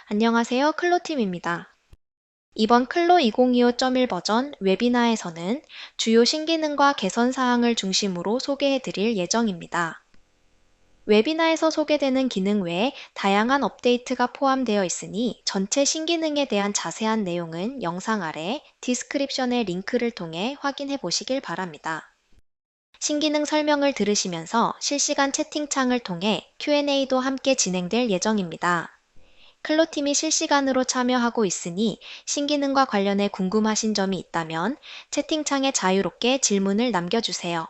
안녕하세요. 클로팀입니다. 이번 클로 2025.1 버전 웨비나에서는 주요 신기능과 개선 사항을 중심으로 소개해 드릴 예정입니다. 웨비나에서 소개되는 기능 외에 다양한 업데이트가 포함되어 있으니 전체 신기능에 대한 자세한 내용은 영상 아래 디스크립션의 링크를 통해 확인해 보시길 바랍니다. 신기능 설명을 들으시면서 실시간 채팅창을 통해 Q&A도 함께 진행될 예정입니다. 클로팀이 실시간으로 참여하고 있으니 신기능과 관련해 궁금하신 점이 있다면 채팅창에 자유롭게 질문을 남겨주세요.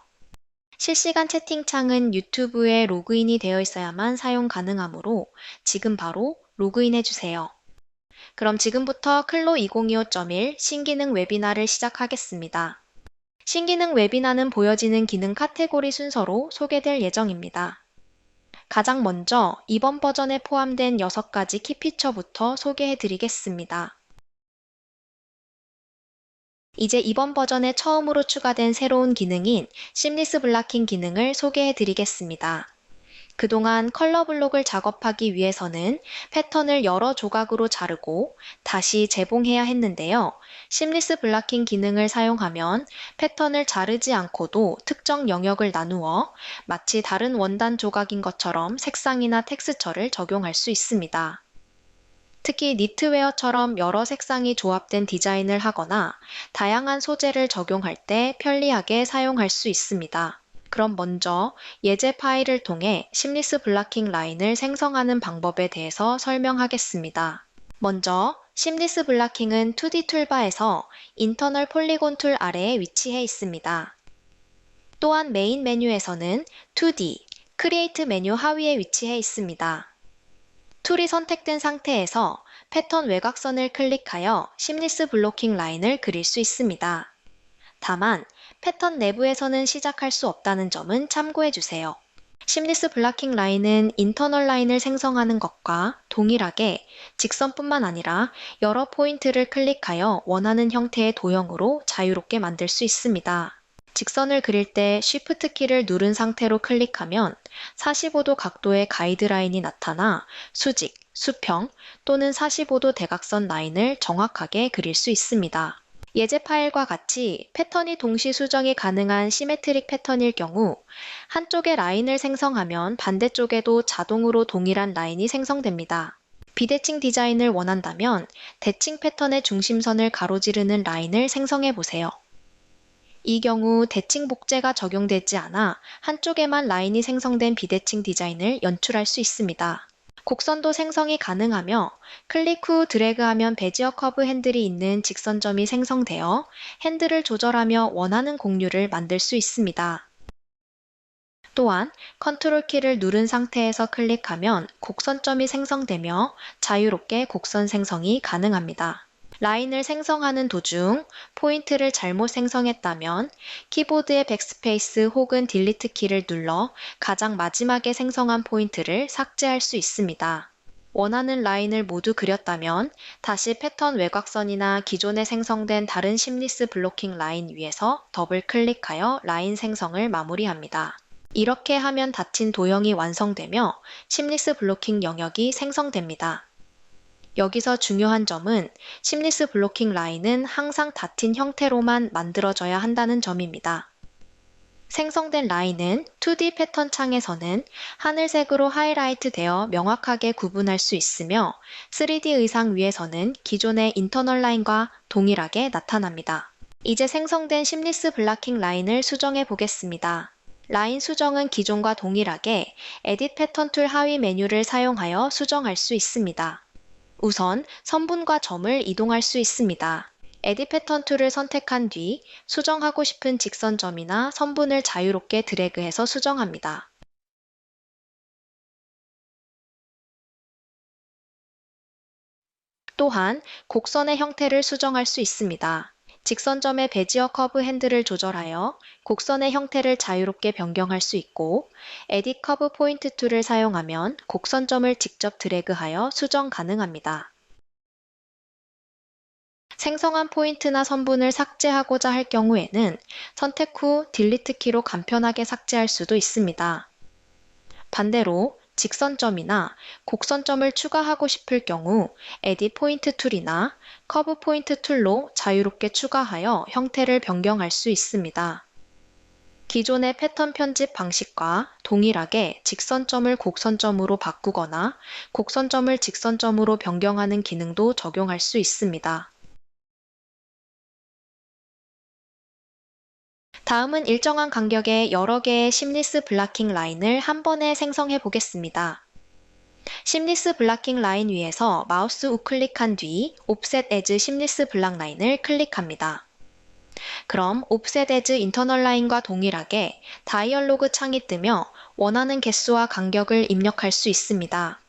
실시간 채팅창은 유튜브에 로그인이 되어 있어야만 사용 가능하므로 지금 바로 로그인해주세요. 그럼 지금부터 클로 2025.1 신기능 웨비나를 시작하겠습니다. 신기능 웨비나는 보여지는 기능 카테고리 순서로 소개될 예정입니다. 가장 먼저 이번 버전에 포함된 6가지 키피처부터 소개해 드리겠습니다. 이제 이번 버전에 처음으로 추가된 새로운 기능인 심리스 블락킹 기능을 소개해 드리겠습니다. 그동안 컬러 블록을 작업하기 위해서는 패턴을 여러 조각으로 자르고 다시 재봉해야 했는데요. 심리스 블락킹 기능을 사용하면 패턴을 자르지 않고도 특정 영역을 나누어 마치 다른 원단 조각인 것처럼 색상이나 텍스처를 적용할 수 있습니다. 특히 니트웨어처럼 여러 색상이 조합된 디자인을 하거나 다양한 소재를 적용할 때 편리하게 사용할 수 있습니다. 그럼 먼저 예제 파일을 통해 심리스 블락킹 라인을 생성하는 방법에 대해서 설명하겠습니다. 먼저 심리스 블락킹은 2D 툴바에서 인터널 폴리곤 툴 아래에 위치해 있습니다. 또한 메인 메뉴에서는 2D, 크리에이트 메뉴 하위에 위치해 있습니다. 툴이 선택된 상태에서 패턴 외곽선을 클릭하여 심리스 블로킹 라인을 그릴 수 있습니다. 다만 패턴 내부에서는 시작할 수 없다는 점은 참고해 주세요. 심리스 블락킹 라인은 인터널 라인을 생성하는 것과 동일하게 직선뿐만 아니라 여러 포인트를 클릭하여 원하는 형태의 도형으로 자유롭게 만들 수 있습니다. 직선을 그릴 때 Shift 키를 누른 상태로 클릭하면 45도 각도의 가이드라인이 나타나 수직, 수평 또는 45도 대각선 라인을 정확하게 그릴 수 있습니다. 예제 파일과 같이 패턴이 동시 수정이 가능한 시메트릭 패턴일 경우 한쪽에 라인을 생성하면 반대쪽에도 자동으로 동일한 라인이 생성됩니다. 비대칭 디자인을 원한다면 대칭 패턴의 중심선을 가로지르는 라인을 생성해 보세요. 이 경우 대칭 복제가 적용되지 않아 한쪽에만 라인이 생성된 비대칭 디자인을 연출할 수 있습니다. 곡선도 생성이 가능하며 클릭 후 드래그하면 베지어 커브 핸들이 있는 직선점이 생성되어 핸들을 조절하며 원하는 곡률을 만들 수 있습니다. 또한 컨트롤 키를 누른 상태에서 클릭하면 곡선점이 생성되며 자유롭게 곡선 생성이 가능합니다. 라인을 생성하는 도중 포인트를 잘못 생성했다면 키보드의 백스페이스 혹은 딜리트 키를 눌러 가장 마지막에 생성한 포인트를 삭제할 수 있습니다. 원하는 라인을 모두 그렸다면 다시 패턴 외곽선이나 기존에 생성된 다른 심리스 블로킹 라인 위에서 더블 클릭하여 라인 생성을 마무리합니다. 이렇게 하면 닫힌 도형이 완성되며 심리스 블로킹 영역이 생성됩니다. 여기서 중요한 점은 심리스 블로킹 라인은 항상 닫힌 형태로만 만들어져야 한다는 점입니다. 생성된 라인은 2D 패턴 창에서는 하늘색으로 하이라이트 되어 명확하게 구분할 수 있으며 3D 의상 위에서는 기존의 인터널 라인과 동일하게 나타납니다. 이제 생성된 심리스 블락킹 라인을 수정해 보겠습니다. 라인 수정은 기존과 동일하게 에딧 패턴 툴 하위 메뉴를 사용하여 수정할 수 있습니다. 우선 선분과 점을 이동할 수 있습니다. 에딧 패턴 툴을 선택한 뒤 수정하고 싶은 직선점이나 선분을 자유롭게 드래그해서 수정합니다. 또한 곡선의 형태를 수정할 수 있습니다. 직선점의 베지어 커브 핸들을 조절하여 곡선의 형태를 자유롭게 변경할 수 있고 에딧 커브 포인트 툴을 사용하면 곡선점을 직접 드래그하여 수정 가능합니다. 생성한 포인트나 선분을 삭제하고자 할 경우에는 선택 후 딜리트 키로 간편하게 삭제할 수도 있습니다. 반대로 직선점이나 곡선점을 추가하고 싶을 경우 에딧 포인트 툴이나 커브 포인트 툴로 자유롭게 추가하여 형태를 변경할 수 있습니다. 기존의 패턴 편집 방식과 동일하게 직선점을 곡선점으로 바꾸거나 곡선점을 직선점으로 변경하는 기능도 적용할 수 있습니다. 다음은 일정한 간격의 여러 개의 심리스 블락킹 라인을 한 번에 생성해 보겠습니다. 심리스 블락킹 라인 위에서 마우스 우클릭한 뒤 옵셋 에즈 심리스 블락 라인을 클릭합니다. 그럼 옵셋 에즈 인터널 라인과 동일하게 다이얼로그 창이 뜨며 원하는 개수와 간격을 입력할 수 있습니다.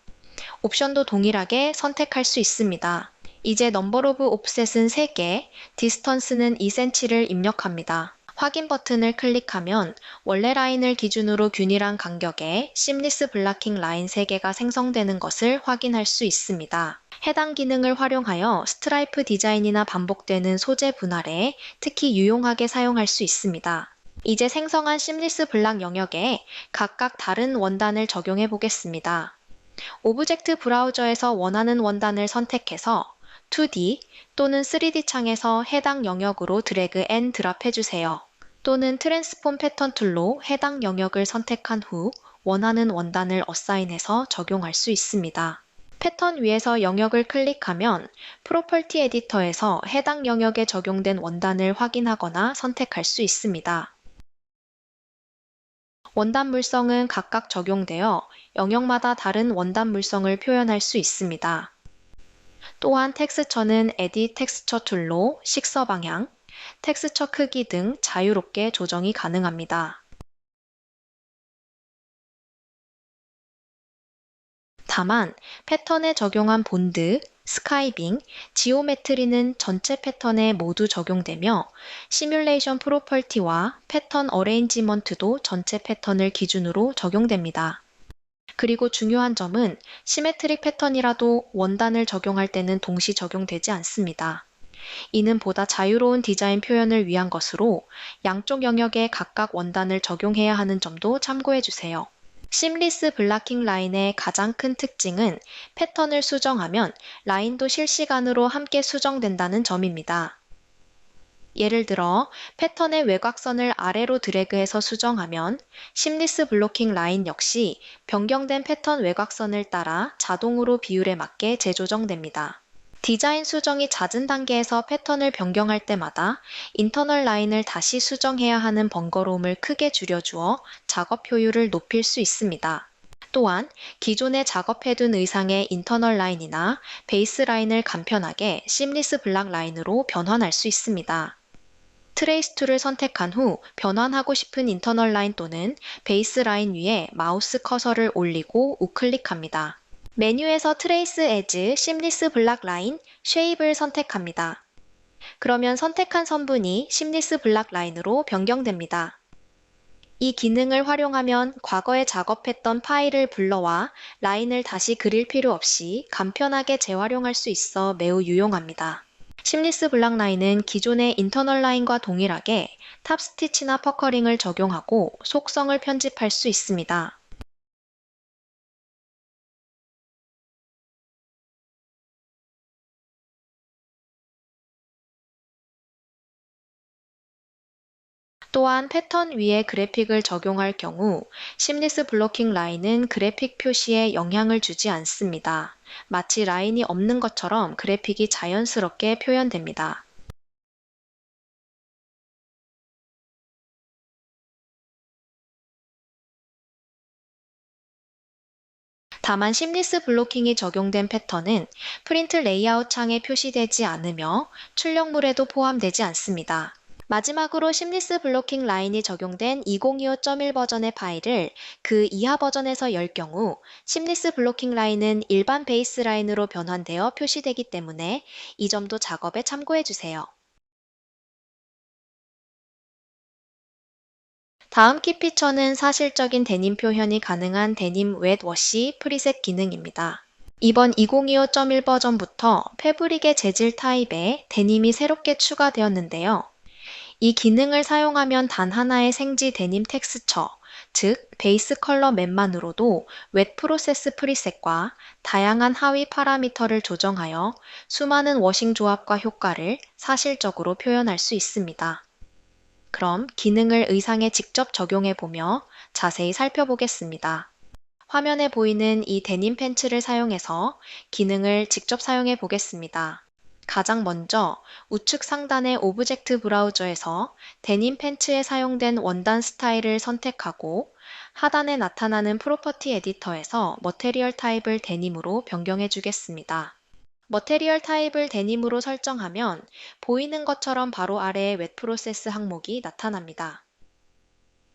옵션도 동일하게 선택할 수 있습니다. 이제 넘버 오브 옵셋은 3개, 디스턴스는 2cm를 입력합니다. 확인 버튼을 클릭하면 원래 라인을 기준으로 균일한 간격의 심리스 블락킹 라인 3개가 생성되는 것을 확인할 수 있습니다. 해당 기능을 활용하여 스트라이프 디자인이나 반복되는 소재 분할에 특히 유용하게 사용할 수 있습니다. 이제 생성한 심리스 블락 영역에 각각 다른 원단을 적용해 보겠습니다. 오브젝트 브라우저에서 원하는 원단을 선택해서 2D 또는 3D 창에서 해당 영역으로 드래그 앤 드랍 해주세요. 또는 트랜스폼 패턴 툴로 해당 영역을 선택한 후 원하는 원단을 어사인해서 적용할 수 있습니다. 패턴 위에서 영역을 클릭하면 프로퍼티 에디터에서 해당 영역에 적용된 원단을 확인하거나 선택할 수 있습니다. 원단 물성은 각각 적용되어 영역마다 다른 원단 물성을 표현할 수 있습니다. 또한 텍스처는 에딧 텍스처 툴로 식서 방향, 텍스처 크기 등 자유롭게 조정이 가능합니다. 다만 패턴에 적용한 본드, 스카이빙, 지오메트리는 전체 패턴에 모두 적용되며 시뮬레이션 프로퍼티와 패턴 어레인지먼트도 전체 패턴을 기준으로 적용됩니다. 그리고 중요한 점은 시메트릭 패턴이라도 원단을 적용할 때는 동시 적용되지 않습니다. 이는 보다 자유로운 디자인 표현을 위한 것으로 양쪽 영역에 각각 원단을 적용해야 하는 점도 참고해 주세요. 심리스 블락킹 라인의 가장 큰 특징은 패턴을 수정하면 라인도 실시간으로 함께 수정된다는 점입니다. 예를 들어 패턴의 외곽선을 아래로 드래그해서 수정하면 심리스 블로킹 라인 역시 변경된 패턴 외곽선을 따라 자동으로 비율에 맞게 재조정됩니다. 디자인 수정이 잦은 단계에서 패턴을 변경할 때마다 인터널 라인을 다시 수정해야 하는 번거로움을 크게 줄여주어 작업 효율을 높일 수 있습니다. 또한 기존에 작업해둔 의상의 인터널 라인이나 베이스 라인을 간편하게 심리스 블락 라인으로 변환할 수 있습니다. 트레이스 툴을 선택한 후 변환하고 싶은 인터널 라인 또는 베이스 라인 위에 마우스 커서를 올리고 우클릭합니다. 메뉴에서 트레이스 에즈, 심리스 블락 라인, 쉐입을 선택합니다. 그러면 선택한 선분이 심리스 블락 라인으로 변경됩니다. 이 기능을 활용하면 과거에 작업했던 파일을 불러와 라인을 다시 그릴 필요 없이 간편하게 재활용할 수 있어 매우 유용합니다. 심리스 블락 라인은 기존의 인터널 라인과 동일하게 탑 스티치나 퍼커링을 적용하고 속성을 편집할 수 있습니다. 또한 패턴 위에 그래픽을 적용할 경우 심리스 블로킹 라인은 그래픽 표시에 영향을 주지 않습니다. 마치 라인이 없는 것처럼 그래픽이 자연스럽게 표현됩니다. 다만 심리스 블로킹이 적용된 패턴은 프린트 레이아웃 창에 표시되지 않으며 출력물에도 포함되지 않습니다. 마지막으로 심리스 블로킹 라인이 적용된 2025.1 버전의 파일을 그 이하 버전에서 열 경우 심리스 블로킹 라인은 일반 베이스 라인으로 변환되어 표시되기 때문에 이 점도 작업에 참고해 주세요. 다음 키 피처는 사실적인 데님 표현이 가능한 데님 웻 워시 프리셋 기능입니다. 이번 2025.1 버전부터 패브릭의 재질 타입에 데님이 새롭게 추가되었는데요. 이 기능을 사용하면 단 하나의 생지 데님 텍스처, 즉 베이스 컬러 맵만으로도 웻 프로세스 프리셋과 다양한 하위 파라미터를 조정하여 수많은 워싱 조합과 효과를 사실적으로 표현할 수 있습니다. 그럼 기능을 의상에 직접 적용해 보며 자세히 살펴보겠습니다. 화면에 보이는 이 데님 팬츠를 사용해서 기능을 직접 사용해 보겠습니다. 가장 먼저 우측 상단의 오브젝트 브라우저에서 데님 팬츠에 사용된 원단 스타일을 선택하고 하단에 나타나는 프로퍼티 에디터에서 머테리얼 타입을 데님으로 변경해 주겠습니다. 머테리얼 타입을 데님으로 설정하면 보이는 것처럼 바로 아래에 웻 프로세스 항목이 나타납니다.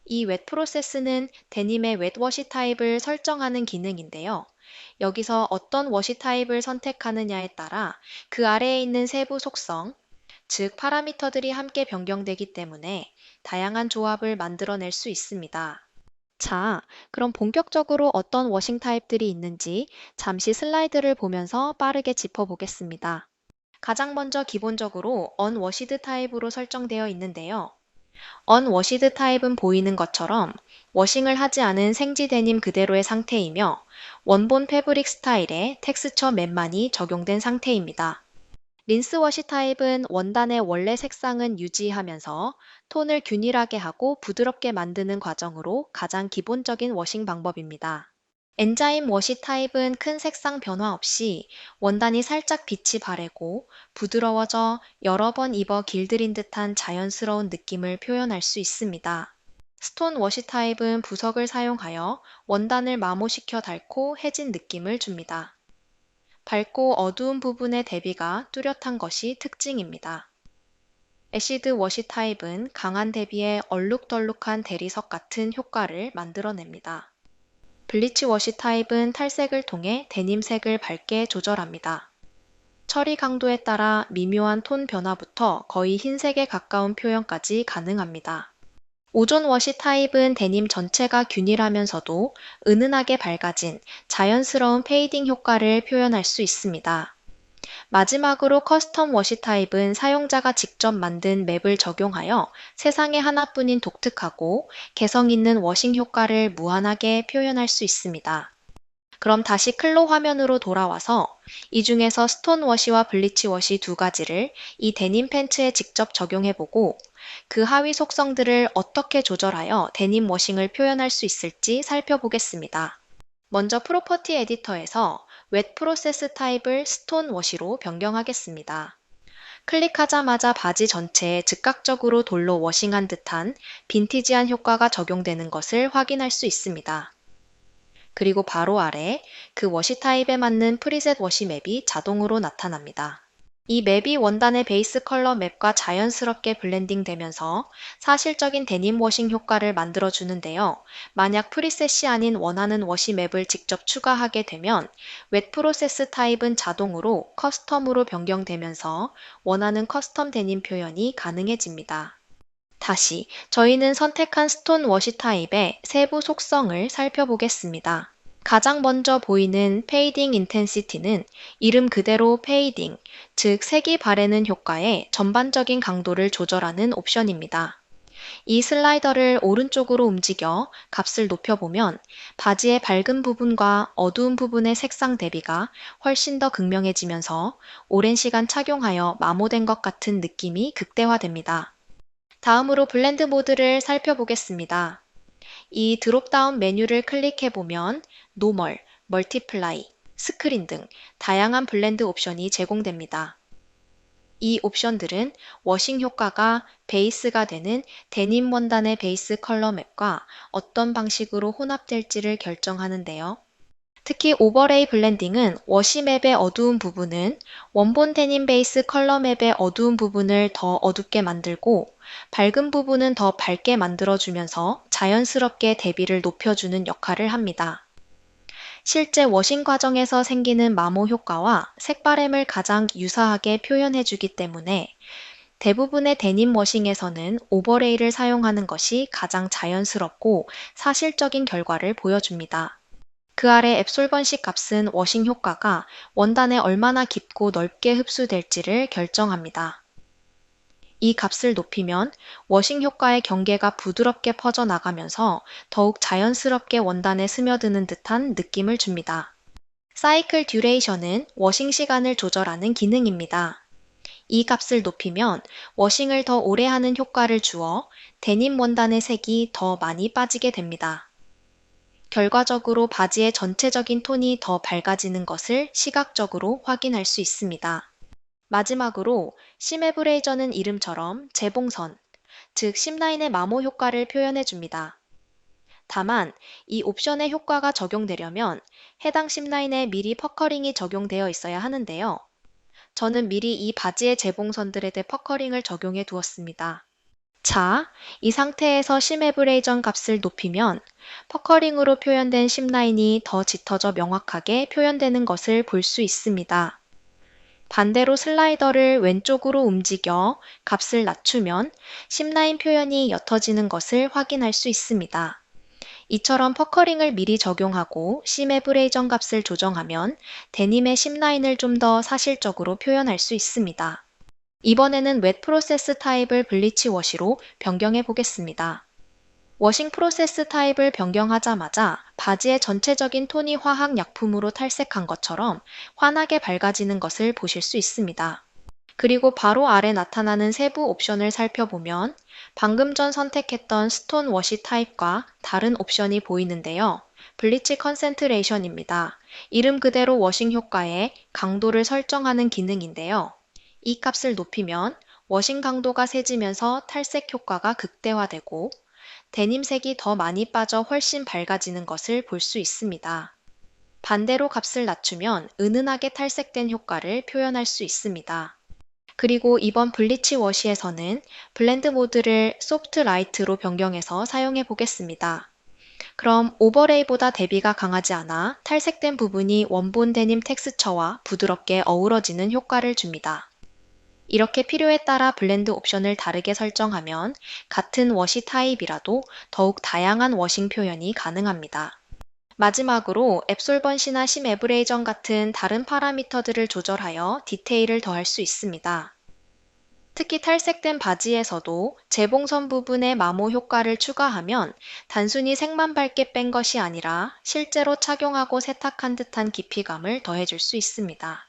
이 웻 프로세스는 데님의 웻 워시 타입을 설정하는 기능인데요. 여기서 어떤 워시 타입을 선택하느냐에 따라 그 아래에 있는 세부 속성, 즉 파라미터들이 함께 변경되기 때문에 다양한 조합을 만들어낼 수 있습니다. 자, 그럼 본격적으로 어떤 워싱 타입들이 있는지 잠시 슬라이드를 보면서 빠르게 짚어보겠습니다. 가장 먼저 기본적으로 언워시드 타입으로 설정되어 있는데요. 언워시드 타입은 보이는 것처럼 워싱을 하지 않은 생지 데님 그대로의 상태이며 원본 패브릭 스타일의 텍스처 맵만이 적용된 상태입니다. 린스 워시 타입은 원단의 원래 색상은 유지하면서 톤을 균일하게 하고 부드럽게 만드는 과정으로 가장 기본적인 워싱 방법입니다. 엔자임 워시 타입은 큰 색상 변화 없이 원단이 살짝 빛이 바래고 부드러워져 여러 번 입어 길들인 듯한 자연스러운 느낌을 표현할 수 있습니다. 스톤 워시 타입은 부석을 사용하여 원단을 마모시켜 닳고 해진 느낌을 줍니다. 밝고 어두운 부분의 대비가 뚜렷한 것이 특징입니다. 애시드 워시 타입은 강한 대비에 얼룩덜룩한 대리석 같은 효과를 만들어냅니다. 블리치 워시 타입은 탈색을 통해 데님색을 밝게 조절합니다. 처리 강도에 따라 미묘한 톤 변화부터 거의 흰색에 가까운 표현까지 가능합니다. 오존 워시 타입은 데님 전체가 균일하면서도 은은하게 밝아진 자연스러운 페이딩 효과를 표현할 수 있습니다. 마지막으로 커스텀 워시 타입은 사용자가 직접 만든 맵을 적용하여 세상에 하나뿐인 독특하고 개성 있는 워싱 효과를 무한하게 표현할 수 있습니다. 그럼 다시 클로 화면으로 돌아와서 이 중에서 스톤 워시와 블리치 워시 두 가지를 이 데님 팬츠에 직접 적용해보고 그 하위 속성들을 어떻게 조절하여 데님 워싱을 표현할 수 있을지 살펴보겠습니다. 먼저 프로퍼티 에디터에서 웻 프로세스 타입을 스톤 워시로 변경하겠습니다. 클릭하자마자 바지 전체에 즉각적으로 돌로 워싱한 듯한 빈티지한 효과가 적용되는 것을 확인할 수 있습니다. 그리고 바로 아래 그 워시 타입에 맞는 프리셋 워시 맵이 자동으로 나타납니다. 이 맵이 원단의 베이스 컬러 맵과 자연스럽게 블렌딩 되면서 사실적인 데님 워싱 효과를 만들어 주는데요. 만약 프리셋이 아닌 원하는 워시 맵을 직접 추가하게 되면 웻 프로세스 타입은 자동으로 커스텀으로 변경되면서 원하는 커스텀 데님 표현이 가능해집니다. 다시 저희는 선택한 스톤 워시 타입의 세부 속성을 살펴보겠습니다. 가장 먼저 보이는 페이딩 인텐시티는 이름 그대로 페이딩, 즉 색이 바래는 효과의 전반적인 강도를 조절하는 옵션입니다. 이 슬라이더를 오른쪽으로 움직여 값을 높여보면 바지의 밝은 부분과 어두운 부분의 색상 대비가 훨씬 더 극명해지면서 오랜 시간 착용하여 마모된 것 같은 느낌이 극대화됩니다. 다음으로 블렌드 모드를 살펴보겠습니다. 이 드롭다운 메뉴를 클릭해보면 노멀, 멀티플라이, 스크린 등 다양한 블렌드 옵션이 제공됩니다. 이 옵션들은 워싱 효과가 베이스가 되는 데님 원단의 베이스 컬러 맵과 어떤 방식으로 혼합될지를 결정하는데요. 특히 오버레이 블렌딩은 워시 맵의 어두운 부분은 원본 데님 베이스 컬러 맵의 어두운 부분을 더 어둡게 만들고 밝은 부분은 더 밝게 만들어주면서 자연스럽게 대비를 높여주는 역할을 합니다. 실제 워싱 과정에서 생기는 마모 효과와 색바램을 가장 유사하게 표현해주기 때문에 대부분의 데님 워싱에서는 오버레이를 사용하는 것이 가장 자연스럽고 사실적인 결과를 보여줍니다. 그 아래 앱솔번시 값은 워싱 효과가 원단에 얼마나 깊고 넓게 흡수될지를 결정합니다. 이 값을 높이면 워싱 효과의 경계가 부드럽게 퍼져나가면서 더욱 자연스럽게 원단에 스며드는 듯한 느낌을 줍니다. 사이클 듀레이션은 워싱 시간을 조절하는 기능입니다. 이 값을 높이면 워싱을 더 오래 하는 효과를 주어 데님 원단의 색이 더 많이 빠지게 됩니다. 결과적으로 바지의 전체적인 톤이 더 밝아지는 것을 시각적으로 확인할 수 있습니다. 마지막으로 심에브레이저는 이름처럼 재봉선, 즉 심라인의 마모 효과를 표현해 줍니다. 다만 이 옵션의 효과가 적용되려면 해당 심라인에 미리 퍼커링이 적용되어 있어야 하는데요. 저는 미리 이 바지의 재봉선들에 대해 퍼커링을 적용해 두었습니다. 자, 이 상태에서 심에브레이전 값을 높이면 퍼커링으로 표현된 심라인이 더 짙어져 명확하게 표현되는 것을 볼 수 있습니다. 반대로 슬라이더를 왼쪽으로 움직여 값을 낮추면 심라인 표현이 옅어지는 것을 확인할 수 있습니다. 이처럼 퍼커링을 미리 적용하고 심에브레이전 값을 조정하면 데님의 심라인을 좀 더 사실적으로 표현할 수 있습니다. 이번에는 웻 프로세스 타입을 블리치 워시로 변경해 보겠습니다. 워싱 프로세스 타입을 변경하자마자 바지의 전체적인 톤이 화학 약품으로 탈색한 것처럼 환하게 밝아지는 것을 보실 수 있습니다. 그리고 바로 아래 나타나는 세부 옵션을 살펴보면 방금 전 선택했던 스톤 워시 타입과 다른 옵션이 보이는데요. 블리치 컨센트레이션입니다. 이름 그대로 워싱 효과의 강도를 설정하는 기능인데요. 이 값을 높이면 워싱 강도가 세지면서 탈색 효과가 극대화되고 데님색이 더 많이 빠져 훨씬 밝아지는 것을 볼 수 있습니다. 반대로 값을 낮추면 은은하게 탈색된 효과를 표현할 수 있습니다. 그리고 이번 블리치 워시에서는 블렌드 모드를 소프트 라이트로 변경해서 사용해 보겠습니다. 그럼 오버레이보다 대비가 강하지 않아 탈색된 부분이 원본 데님 텍스처와 부드럽게 어우러지는 효과를 줍니다. 이렇게 필요에 따라 블렌드 옵션을 다르게 설정하면 같은 워시 타입이라도 더욱 다양한 워싱 표현이 가능합니다. 마지막으로 앱솔번시나 심에브레이전 같은 다른 파라미터들을 조절하여 디테일을 더할 수 있습니다. 특히 탈색된 바지에서도 재봉선 부분에 마모 효과를 추가하면 단순히 색만 밝게 뺀 것이 아니라 실제로 착용하고 세탁한 듯한 깊이감을 더해줄 수 있습니다.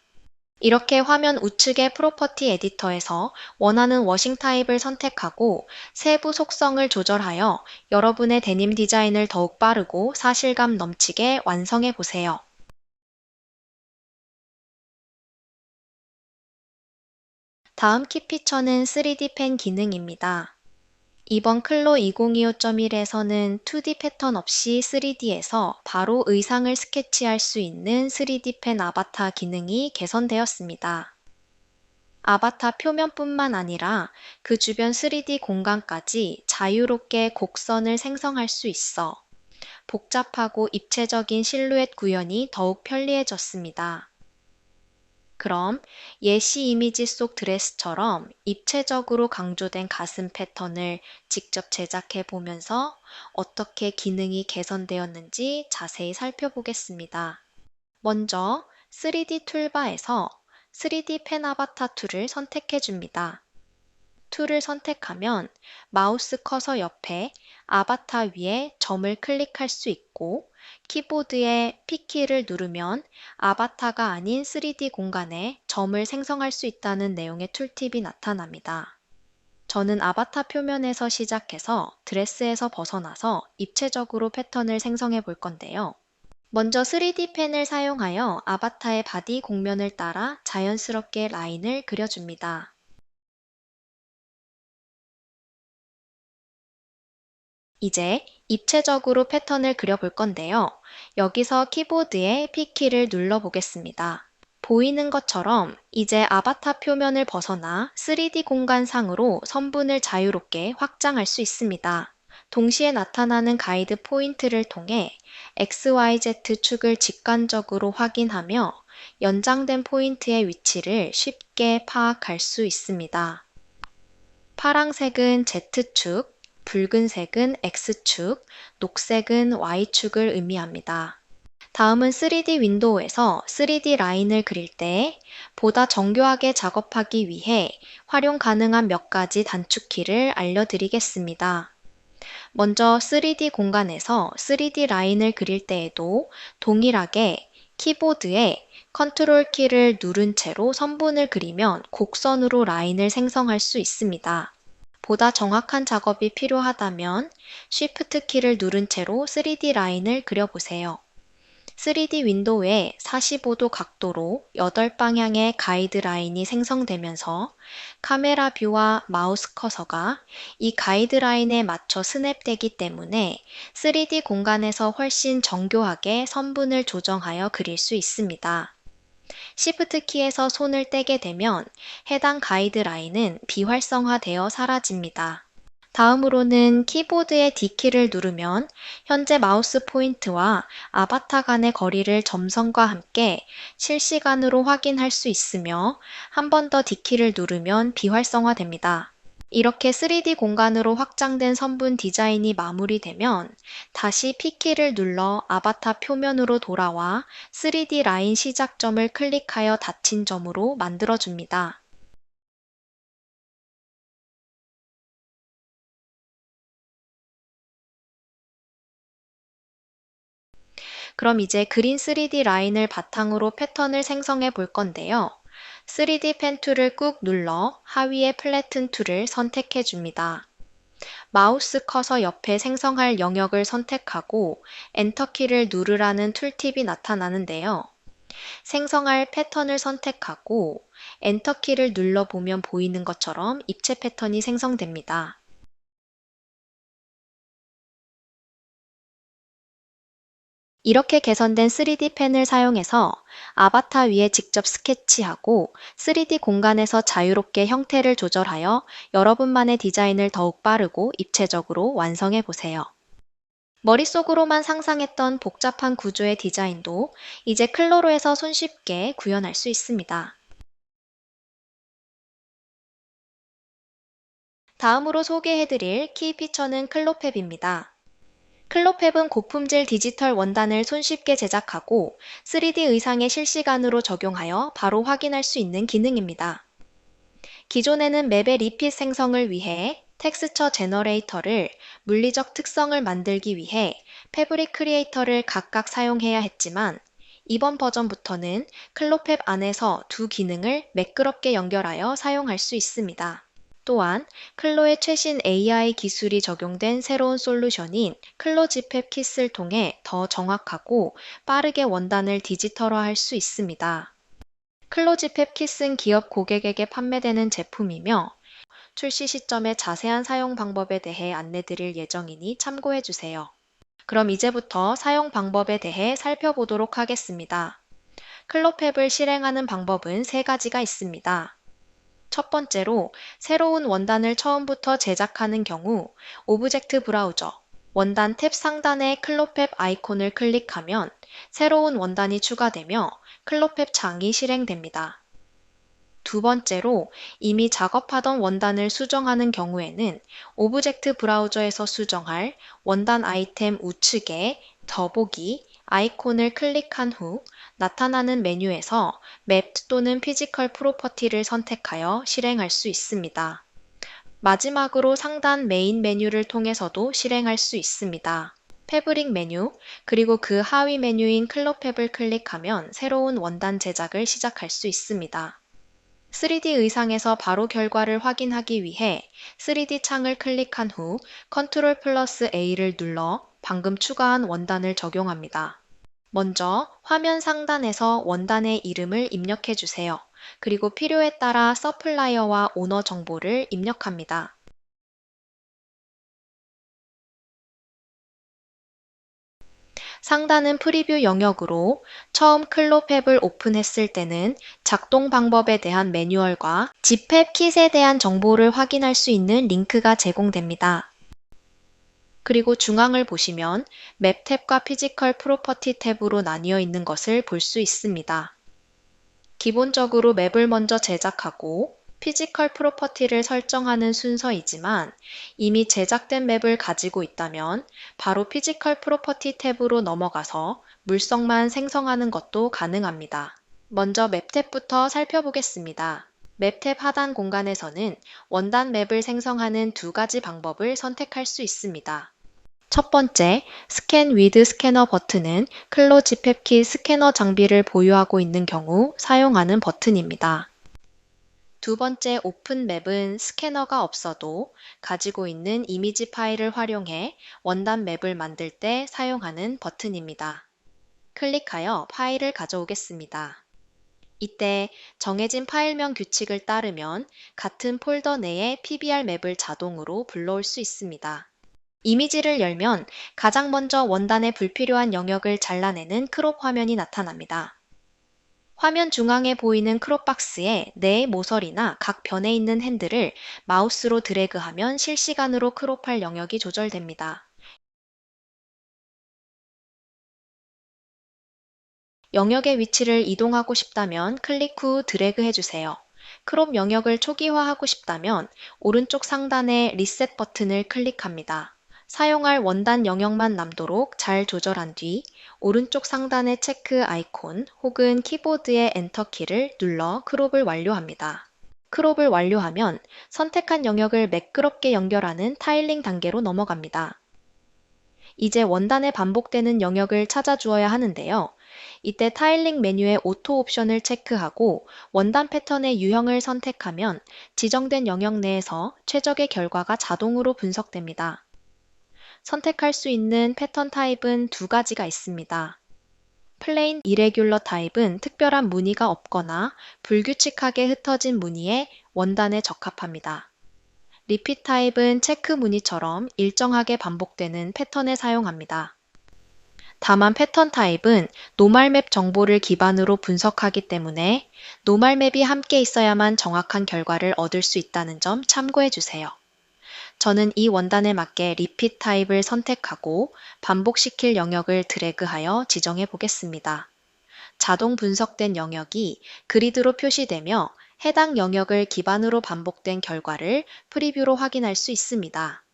이렇게 화면 우측의 프로퍼티 에디터에서 원하는 워싱 타입을 선택하고 세부 속성을 조절하여 여러분의 데님 디자인을 더욱 빠르고 사실감 넘치게 완성해 보세요. 다음 키 피처는 3D 펜 기능입니다. 이번 클로 2025.1에서는 2D 패턴 없이 3D에서 바로 의상을 스케치할 수 있는 3D 펜 아바타 기능이 개선되었습니다. 아바타 표면뿐만 아니라 그 주변 3D 공간까지 자유롭게 곡선을 생성할 수 있어 복잡하고 입체적인 실루엣 구현이 더욱 편리해졌습니다. 그럼 예시 이미지 속 드레스처럼 입체적으로 강조된 가슴 패턴을 직접 제작해 보면서 어떻게 기능이 개선되었는지 자세히 살펴보겠습니다. 먼저 3D 툴바에서 3D 펜 아바타 툴을 선택해 줍니다. 툴을 선택하면 마우스 커서 옆에 아바타 위에 점을 클릭할 수 있고 키보드의 P키를 누르면 아바타가 아닌 3D 공간에 점을 생성할 수 있다는 내용의 툴팁이 나타납니다. 저는 아바타 표면에서 시작해서 드레스에서 벗어나서 입체적으로 패턴을 생성해 볼 건데요. 먼저 3D 펜을 사용하여 아바타의 바디 곡면을 따라 자연스럽게 라인을 그려줍니다. 이제 입체적으로 패턴을 그려볼 건데요. 여기서 키보드의 P키를 눌러보겠습니다. 보이는 것처럼 이제 아바타 표면을 벗어나 3D 공간상으로 선분을 자유롭게 확장할 수 있습니다. 동시에 나타나는 가이드 포인트를 통해 XYZ 축을 직관적으로 확인하며 연장된 포인트의 위치를 쉽게 파악할 수 있습니다. 파랑색은 Z축, 붉은색은 X축, 녹색은 Y축을 의미합니다. 다음은 3D 윈도우에서 3D 라인을 그릴 때 보다 정교하게 작업하기 위해 활용 가능한 몇 가지 단축키를 알려드리겠습니다. 먼저 3D 공간에서 3D 라인을 그릴 때에도 동일하게 키보드에 컨트롤 키를 누른 채로 선분을 그리면 곡선으로 라인을 생성할 수 있습니다. 보다 정확한 작업이 필요하다면 Shift 키를 누른 채로 3D 라인을 그려보세요. 3D 윈도우에 45도 각도로 8방향의 가이드라인이 생성되면서 카메라 뷰와 마우스 커서가 이 가이드라인에 맞춰 스냅되기 때문에 3D 공간에서 훨씬 정교하게 선분을 조정하여 그릴 수 있습니다. Shift 키에서 손을 떼게 되면 해당 가이드라인은 비활성화되어 사라집니다. 다음으로는 키보드의 D키를 누르면 현재 마우스 포인트와 아바타 간의 거리를 점선과 함께 실시간으로 확인할 수 있으며 한 번 더 D키를 누르면 비활성화됩니다. 이렇게 3D 공간으로 확장된 선분 디자인이 마무리되면 다시 P키를 눌러 아바타 표면으로 돌아와 3D 라인 시작점을 클릭하여 닫힌 점으로 만들어줍니다. 그럼 이제 그린 3D 라인을 바탕으로 패턴을 생성해 볼 건데요. 3D 펜 툴을 꾹 눌러 하위의 플래튼 툴을 선택해 줍니다. 마우스 커서 옆에 생성할 영역을 선택하고 엔터키를 누르라는 툴팁이 나타나는데요. 생성할 패턴을 선택하고 엔터키를 눌러보면 보이는 것처럼 입체 패턴이 생성됩니다. 이렇게 개선된 3D 펜을 사용해서 아바타 위에 직접 스케치하고 3D 공간에서 자유롭게 형태를 조절하여 여러분만의 디자인을 더욱 빠르고 입체적으로 완성해 보세요. 머릿속으로만 상상했던 복잡한 구조의 디자인도 이제 클로로에서 손쉽게 구현할 수 있습니다. 다음으로 소개해드릴 키 피처는 클로팹입니다. 클로팹은 고품질 디지털 원단을 손쉽게 제작하고 3D 의상에 실시간으로 적용하여 바로 확인할 수 있는 기능입니다. 기존에는 맵의 리핏 생성을 위해 텍스처 제너레이터를 물리적 특성을 만들기 위해 패브릭 크리에이터를 각각 사용해야 했지만 이번 버전부터는 클로팹 안에서 두 기능을 매끄럽게 연결하여 사용할 수 있습니다. 또한 클로의 최신 AI 기술이 적용된 새로운 솔루션인 클로지팹 킷을 통해 더 정확하고 빠르게 원단을 디지털화할 수 있습니다. 클로지팹 킷은 기업 고객에게 판매되는 제품이며 출시 시점의 자세한 사용 방법에 대해 안내드릴 예정이니 참고해주세요. 그럼 이제부터 사용 방법에 대해 살펴보도록 하겠습니다. 클로팹을 실행하는 방법은 세 가지가 있습니다. 첫 번째로 새로운 원단을 처음부터 제작하는 경우 오브젝트 브라우저, 원단 탭 상단의 클로팹 아이콘을 클릭하면 새로운 원단이 추가되며 클로팹 창이 실행됩니다. 두 번째로 이미 작업하던 원단을 수정하는 경우에는 오브젝트 브라우저에서 수정할 원단 아이템 우측에 더보기 아이콘을 클릭한 후 나타나는 메뉴에서 맵 또는 피지컬 프로퍼티를 선택하여 실행할 수 있습니다. 마지막으로 상단 메인 메뉴를 통해서도 실행할 수 있습니다. 패브릭 메뉴, 그리고 그 하위 메뉴인 클로팹을 클릭하면 새로운 원단 제작을 시작할 수 있습니다. 3D 의상에서 바로 결과를 확인하기 위해 3D 창을 클릭한 후 컨트롤 플러스 A를 눌러 방금 추가한 원단을 적용합니다. 먼저 화면 상단에서 원단의 이름을 입력해 주세요. 그리고 필요에 따라 서플라이어와 오너 정보를 입력합니다. 상단은 프리뷰 영역으로 처음 클로팹을 오픈했을 때는 작동 방법에 대한 매뉴얼과 지팹 킷에 대한 정보를 확인할 수 있는 링크가 제공됩니다. 그리고 중앙을 보시면 맵 탭과 피지컬 프로퍼티 탭으로 나뉘어 있는 것을 볼 수 있습니다. 기본적으로 맵을 먼저 제작하고 피지컬 프로퍼티를 설정하는 순서이지만 이미 제작된 맵을 가지고 있다면 바로 피지컬 프로퍼티 탭으로 넘어가서 물성만 생성하는 것도 가능합니다. 먼저 맵 탭부터 살펴보겠습니다. 맵 탭 하단 공간에서는 원단 맵을 생성하는 두 가지 방법을 선택할 수 있습니다. 첫 번째, 스캔 위드 스캐너 버튼은 클로즈 펩키 스캐너 장비를 보유하고 있는 경우 사용하는 버튼입니다. 두 번째 오픈 맵은 스캐너가 없어도 가지고 있는 이미지 파일을 활용해 원단 맵을 만들 때 사용하는 버튼입니다. 클릭하여 파일을 가져오겠습니다. 이때 정해진 파일명 규칙을 따르면 같은 폴더 내에 PBR 맵을 자동으로 불러올 수 있습니다. 이미지를 열면 가장 먼저 원단의 불필요한 영역을 잘라내는 크롭 화면이 나타납니다. 화면 중앙에 보이는 크롭 박스에 내 모서리나 각 변에 있는 핸들을 마우스로 드래그하면 실시간으로 크롭할 영역이 조절됩니다. 영역의 위치를 이동하고 싶다면 클릭 후 드래그 해주세요. 크롭 영역을 초기화하고 싶다면 오른쪽 상단의 리셋 버튼을 클릭합니다. 사용할 원단 영역만 남도록 잘 조절한 뒤 오른쪽 상단의 체크 아이콘 혹은 키보드의 엔터키를 눌러 크롭을 완료합니다. 크롭을 완료하면 선택한 영역을 매끄럽게 연결하는 타일링 단계로 넘어갑니다. 이제 원단에 반복되는 영역을 찾아주어야 하는데요. 이때 타일링 메뉴의 오토 옵션을 체크하고 원단 패턴의 유형을 선택하면 지정된 영역 내에서 최적의 결과가 자동으로 분석됩니다. 선택할 수 있는 패턴 타입은 두 가지가 있습니다. 플레인 이레귤러 타입은 특별한 무늬가 없거나 불규칙하게 흩어진 무늬에 원단에 적합합니다. 리핏 타입은 체크 무늬처럼 일정하게 반복되는 패턴에 사용합니다. 다만 패턴 타입은 노멀맵 정보를 기반으로 분석하기 때문에 노멀맵이 함께 있어야만 정확한 결과를 얻을 수 있다는 점 참고해 주세요. 저는 이 원단에 맞게 리핏 타입을 선택하고 반복시킬 영역을 드래그하여 지정해 보겠습니다. 자동 분석된 영역이 그리드로 표시되며 해당 영역을 기반으로 반복된 결과를 프리뷰로 확인할 수 있습니다.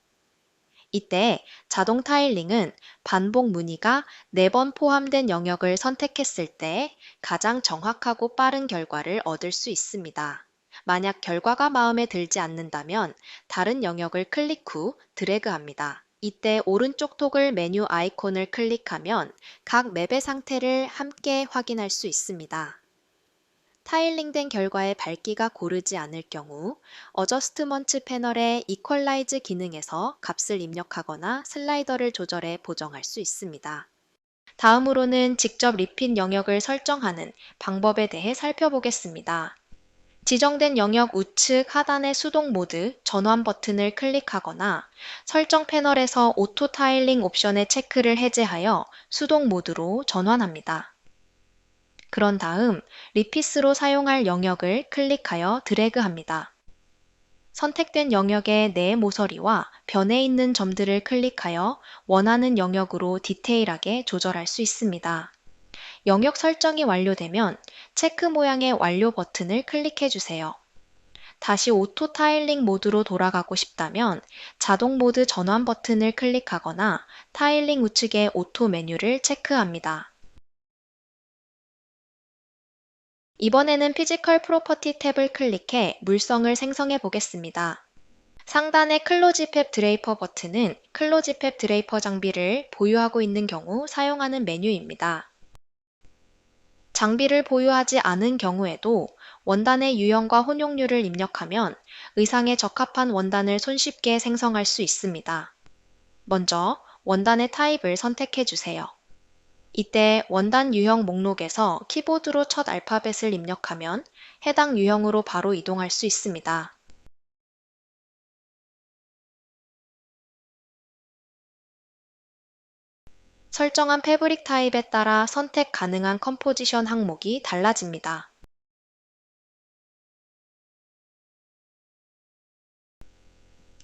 이때 자동 타일링은 반복 무늬가 4번 포함된 영역을 선택했을 때 가장 정확하고 빠른 결과를 얻을 수 있습니다. 만약 결과가 마음에 들지 않는다면 다른 영역을 클릭 후 드래그합니다. 이때 오른쪽 토글 메뉴 아이콘을 클릭하면 각 맵의 상태를 함께 확인할 수 있습니다. 타일링된 결과의 밝기가 고르지 않을 경우 어저스트먼트 패널의 이퀄라이즈 기능에서 값을 입력하거나 슬라이더를 조절해 보정할 수 있습니다. 다음으로는 직접 리핏 영역을 설정하는 방법에 대해 살펴보겠습니다. 지정된 영역 우측 하단의 수동 모드 전환 버튼을 클릭하거나 설정 패널에서 오토 타일링 옵션의 체크를 해제하여 수동 모드로 전환합니다. 그런 다음 리핏으로 사용할 영역을 클릭하여 드래그합니다. 선택된 영역의 내 모서리와 변에 있는 점들을 클릭하여 원하는 영역으로 디테일하게 조절할 수 있습니다. 영역 설정이 완료되면 체크 모양의 완료 버튼을 클릭해 주세요. 다시 오토 타일링 모드로 돌아가고 싶다면 자동 모드 전환 버튼을 클릭하거나 타일링 우측의 오토 메뉴를 체크합니다. 이번에는 피지컬 프로퍼티 탭을 클릭해 물성을 생성해 보겠습니다. 상단의 클로즈 팹 드레이퍼 버튼은 클로즈 팹 드레이퍼 장비를 보유하고 있는 경우 사용하는 메뉴입니다. 장비를 보유하지 않은 경우에도 원단의 유형과 혼용률을 입력하면 의상에 적합한 원단을 손쉽게 생성할 수 있습니다. 먼저 원단의 타입을 선택해 주세요. 이때 원단 유형 목록에서 키보드로 첫 알파벳을 입력하면 해당 유형으로 바로 이동할 수 있습니다. 설정한 패브릭 타입에 따라 선택 가능한 컴포지션 항목이 달라집니다.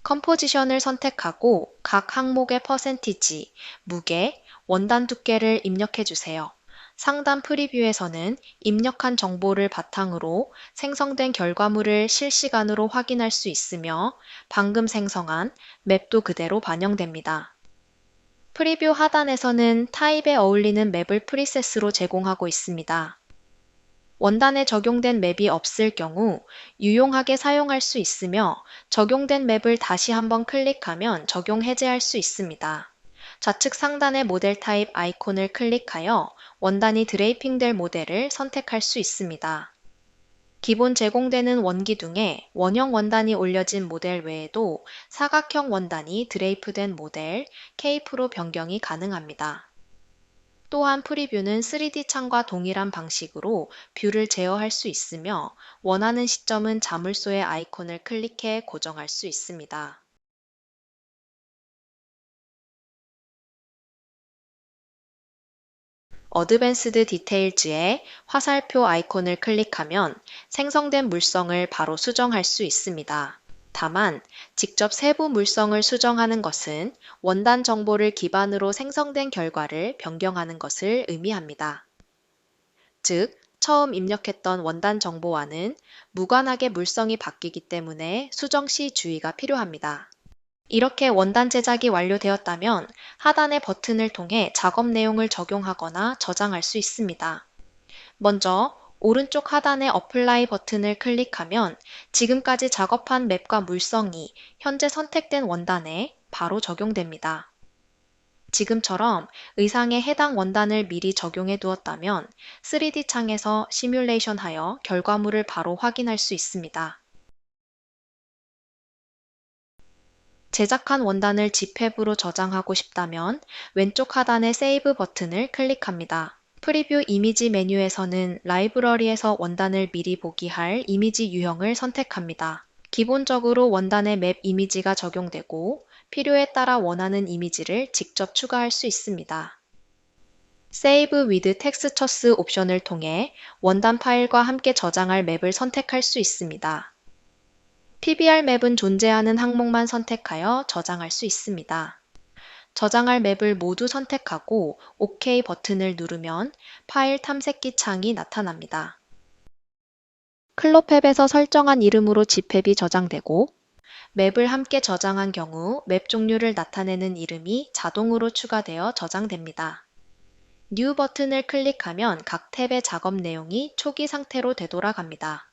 컴포지션을 선택하고 각 항목의 퍼센티지, 무게, 원단 두께를 입력해 주세요. 상단 프리뷰에서는 입력한 정보를 바탕으로 생성된 결과물을 실시간으로 확인할 수 있으며 방금 생성한 맵도 그대로 반영됩니다. 프리뷰 하단에서는 타입에 어울리는 맵을 프리셋으로 제공하고 있습니다. 원단에 적용된 맵이 없을 경우 유용하게 사용할 수 있으며 적용된 맵을 다시 한번 클릭하면 적용 해제할 수 있습니다. 좌측 상단의 모델 타입 아이콘을 클릭하여 원단이 드레이핑될 모델을 선택할 수 있습니다. 기본 제공되는 원기둥에 원형 원단이 올려진 모델 외에도 사각형 원단이 드레이프된 모델, 케이프로 변경이 가능합니다. 또한 프리뷰는 3D 창과 동일한 방식으로 뷰를 제어할 수 있으며 원하는 시점은 자물쇠의 아이콘을 클릭해 고정할 수 있습니다. 어드밴스드 디테일즈의 화살표 아이콘을 클릭하면 생성된 물성을 바로 수정할 수 있습니다. 다만 직접 세부 물성을 수정하는 것은 원단 정보를 기반으로 생성된 결과를 변경하는 것을 의미합니다. 즉, 처음 입력했던 원단 정보와는 무관하게 물성이 바뀌기 때문에 수정 시 주의가 필요합니다. 이렇게 원단 제작이 완료되었다면 하단의 버튼을 통해 작업 내용을 적용하거나 저장할 수 있습니다. 먼저 오른쪽 하단의 어플라이 버튼을 클릭하면 지금까지 작업한 맵과 물성이 현재 선택된 원단에 바로 적용됩니다. 지금처럼 의상에 해당 원단을 미리 적용해 두었다면 3D 창에서 시뮬레이션하여 결과물을 바로 확인할 수 있습니다. 제작한 원단을 집합으로 저장하고 싶다면 왼쪽 하단의 세이브 버튼을 클릭합니다. 프리뷰 이미지 메뉴에서는 라이브러리에서 원단을 미리 보기 할 이미지 유형을 선택합니다. 기본적으로 원단의 맵 이미지가 적용되고 필요에 따라 원하는 이미지를 직접 추가할 수 있습니다. Save with Textures 옵션을 통해 원단 파일과 함께 저장할 맵을 선택할 수 있습니다. PBR 맵은 존재하는 항목만 선택하여 저장할 수 있습니다. 저장할 맵을 모두 선택하고 OK 버튼을 누르면 파일 탐색기 창이 나타납니다. 클로팹에서 설정한 이름으로 집합이 저장되고 맵을 함께 저장한 경우 맵 종류를 나타내는 이름이 자동으로 추가되어 저장됩니다. New 버튼을 클릭하면 각 탭의 작업 내용이 초기 상태로 되돌아갑니다.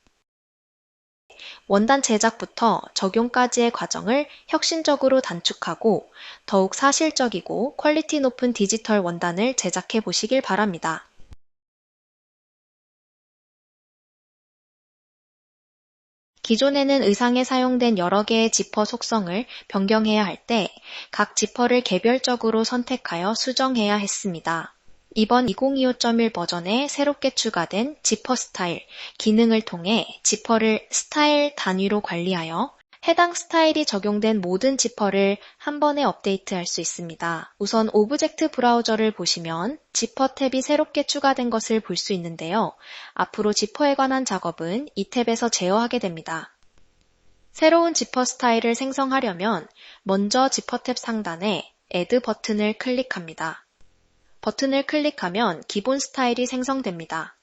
원단 제작부터 적용까지의 과정을 혁신적으로 단축하고 더욱 사실적이고 퀄리티 높은 디지털 원단을 제작해 보시길 바랍니다. 기존에는 의상에 사용된 여러 개의 지퍼 속성을 변경해야 할 때 각 지퍼를 개별적으로 선택하여 수정해야 했습니다. 이번 2025.1 버전에 새롭게 추가된 지퍼 스타일 기능을 통해 지퍼를 스타일 단위로 관리하여 해당 스타일이 적용된 모든 지퍼를 한 번에 업데이트할 수 있습니다. 우선 오브젝트 브라우저를 보시면 지퍼 탭이 새롭게 추가된 것을 볼 수 있는데요. 앞으로 지퍼에 관한 작업은 이 탭에서 제어하게 됩니다. 새로운 지퍼 스타일을 생성하려면 먼저 지퍼 탭 상단에 Add 버튼을 클릭합니다. 버튼을 클릭하면 기본 스타일이 생성됩니다.